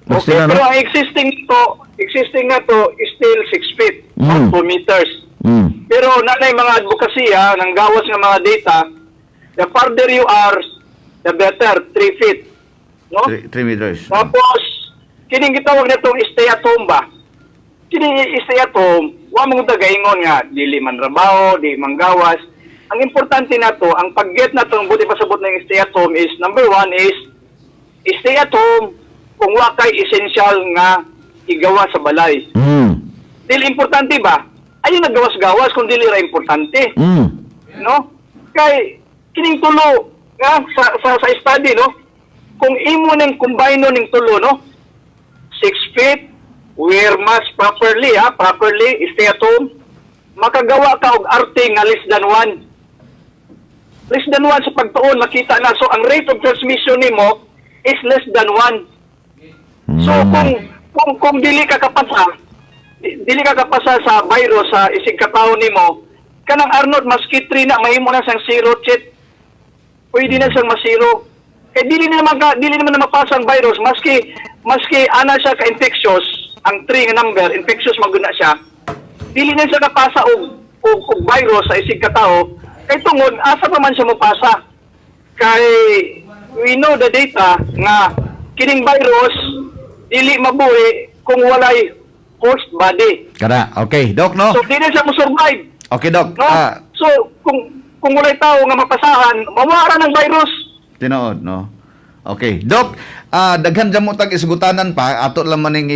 Okay, pero ang existing na to is still 6 feet, 2 meters. Pero nanay mga advocacy ng gawas ng mga data, the further you are, the better, 3 feet. No? 3 meters. Tapos, kining gitawag na itong stay at home ba? Kining stay at home, wa mong tagaingon nga, dili man rabaho, di manggawas. Ang importante na to, ang pag-get na to, buti pasabot na yung stay at home is, number 1 is, stay at home kung wa kay essential nga igawa sa balay. Dili importante ba? Ayun naggawas-gawas kung dili ra importante. No? Kay, kining tulo, nga, sa study, no? Kung imo nang combine ning tulo, no? 6 feet, wear mask properly, stay at home, makagawa ka og arte nga less than 1. Less than 1 sa pagtuon, makita na. So, ang rate of transmission nimo is less than 1. So, kung dili ka kapasa sa virus sa isig katawo nimo, kanang Arnold maski 3 na mahimo na sang 0 chit. Pwede na siyang masiro. Kaya dili naman na mapasa ang virus maski ana siya ka-infectious, ang 3 nga number, infectious maguna siya. Dili na siya kapasa og virus sa isig katao. Kay tungod asa pa man siya mopasa. Kay we know the data nga kining virus dili mabuhi kung walay host body. Kada, okay, Doc, no? So dili siya mo survive. Okay, Doc. No? So kung walay tao nga mapasahan, mawara ng virus. Tinood, no? Okay. Doc, daghan dyan mo tag isgutanan pa, ato lang maning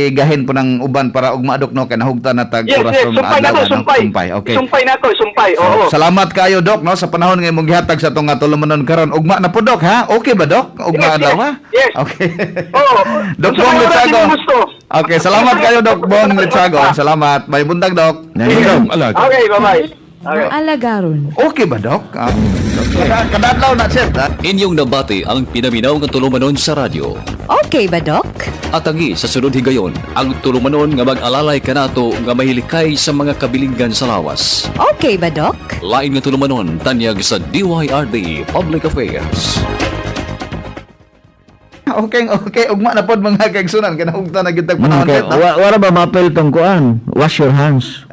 igahin po ng uban para ugma, Doc, no? Kaya nahugta na tag oras ng adlaw. Sumpay. Okay. Sumpay. Oo. Salamat kayo, Doc, no? Sa panahon ngayon mong gihatag sa itong tulumanon karon. Ugma na po, Doc, ha? Okay ba, Doc? Ugma daw, ha? Yes. Okay. Oo. Doc Bong Litsago. Okay, salamat kayo, Doc Bong Litsago. Salamat. May bundag, Doc. Okay, bye-bye. Alagaron. Okay ba, Doc? Kadadlaw na, Sir, ha? Inyong nabati ang pinaminaw ng tulumanon sa radyo. Okay ba, Doc? At agi sa sunod higayon, ang tulumanon nga mag-alalay kanato nga mahilikay sa mga kabilinggan sa lawas. Okay ba, Doc? Lain nga tulumanon, tanyag sa DYRD Public Affairs. okay, ugma na pod mga kaigsunan kinahugta na gid tag panahon Okay, set, no? wala ba mapel tong kuan? Wash your hands.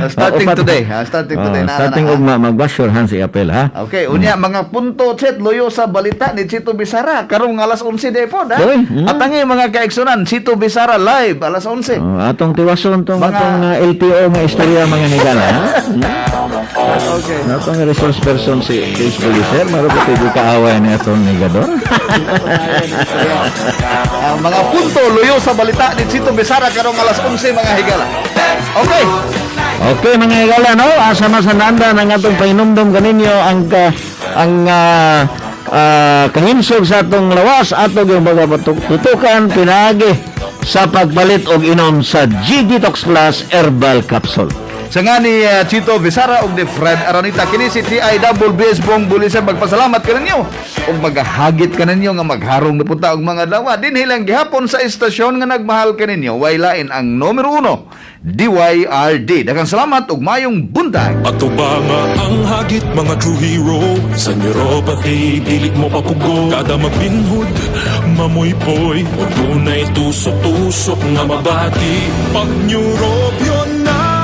Starting Upat- today, starting today na. Starting ugma mag-wash your hands i-apel ha. Okay, unya mga punto chat loyo sa balita ni Chito Bisara karong alas 11 day pod ha. Doy, At ang mga kaigsunan, Chito Bisara live alas 11. Atong tiwason tong Mga- atong LTO nga istorya mga higala ha. Okay. Atong resource person si Chris Policer, marupot ito kaaway ni atong negador. Ang mga punto loyo sa balita ni Chito Bisara karong alas 11 mga higala. Okay. Okay mga higala no, asa masananda ng atong pahinumdum kaninyo ang kahinsog sa atong lawas atong yung mga tutukan pinagi sa pagpalit og inom sa G-Detox Plus Herbal Capsule. Sa nga ni Chito Bisara ug ni Fred Aranita kini si TIWBS Bong Bulisan magpasalamat kaninyo ug maghagit kaninyo nga magharong na punta og mga dawa din hilang gihapon sa istasyon nga nagmahal kaninyo way lain ang numero 1 DYRD. Daghang salamat ug mayong buntag. Ato ba nga ang hagit mga true hero sa neuropathy dili mo papugo kada magbinhod mamoy-poy ug dunay tusok-tusok nga mabati pag neurobion na.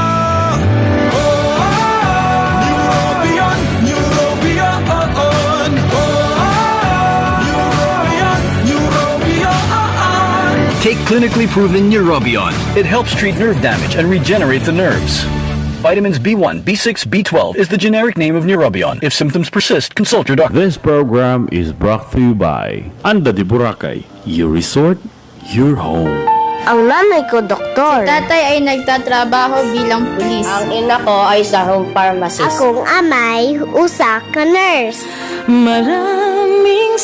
Take clinically proven Neurobion. It helps treat nerve damage and regenerate the nerves. Vitamins B1, B6, B12 is the generic name of Neurobion. If symptoms persist, consult your doctor. This program is brought to you by Anda de Boracay, your resort, your home. Ang nanay ko, doktor. Si tatay ay nagtatrabaho bilang pulis. Ang ina ko ay sa home pharmacist. Akong amay, usa ka nurse. Maraming